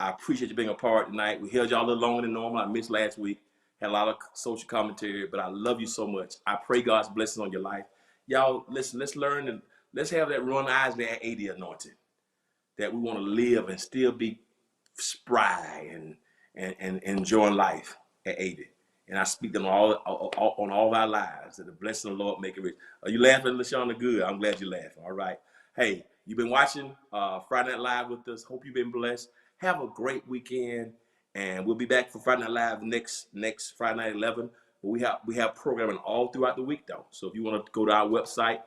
I appreciate you being a part tonight. We held y'all a little longer than normal. I missed last week. Had a lot of social commentary, but I love you so much. I pray God's blessings on your life. Y'all, listen, let's learn and let's have that Ron Isley at 80 anointing. That we want to live and still be spry and enjoying life at 80. And I speak them all on all of our lives, that the blessing of the Lord make it rich. Are you laughing, LaShawna? Good. I'm glad you're laughing. All right. Hey, you've been watching Friday Night Live with us. Hope you've been blessed. Have a great weekend, and we'll be back for Friday Night Live next Friday night 11. But we have programming all throughout the week though. So if you want to go to our website,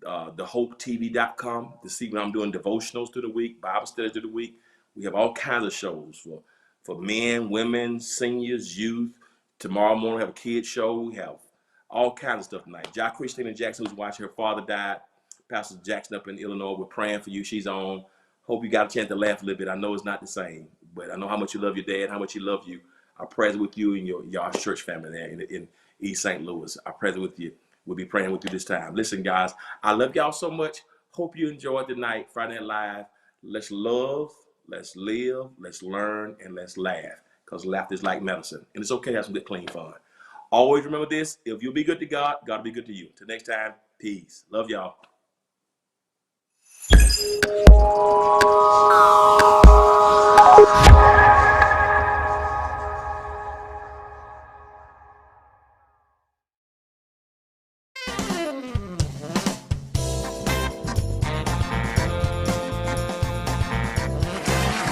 thehopetv.com, to see when I'm doing devotionals through the week, Bible studies through the week. We have all kinds of shows for men, women, seniors, youth. Tomorrow morning we have a kids show. We have all kinds of stuff tonight. Christina Jackson, who's watching, her father died. Pastor Jackson up in Illinois, we're praying for you. She's on. Hope you got a chance to laugh a little bit. I know it's not the same, but I know how much you love your dad, how much he loves you. Our prayers with you and your church family there in East St. Louis. Our prayers with you. We'll be praying with you this time. Listen, guys, I love y'all so much. Hope you enjoyed the night, Friday Night Live. Let's love, let's live, let's learn, and let's laugh, because laughter is like medicine. And it's okay to have some good, clean fun. Always remember this: if you be good to God, God will be good to you. Till next time, peace. Love y'all.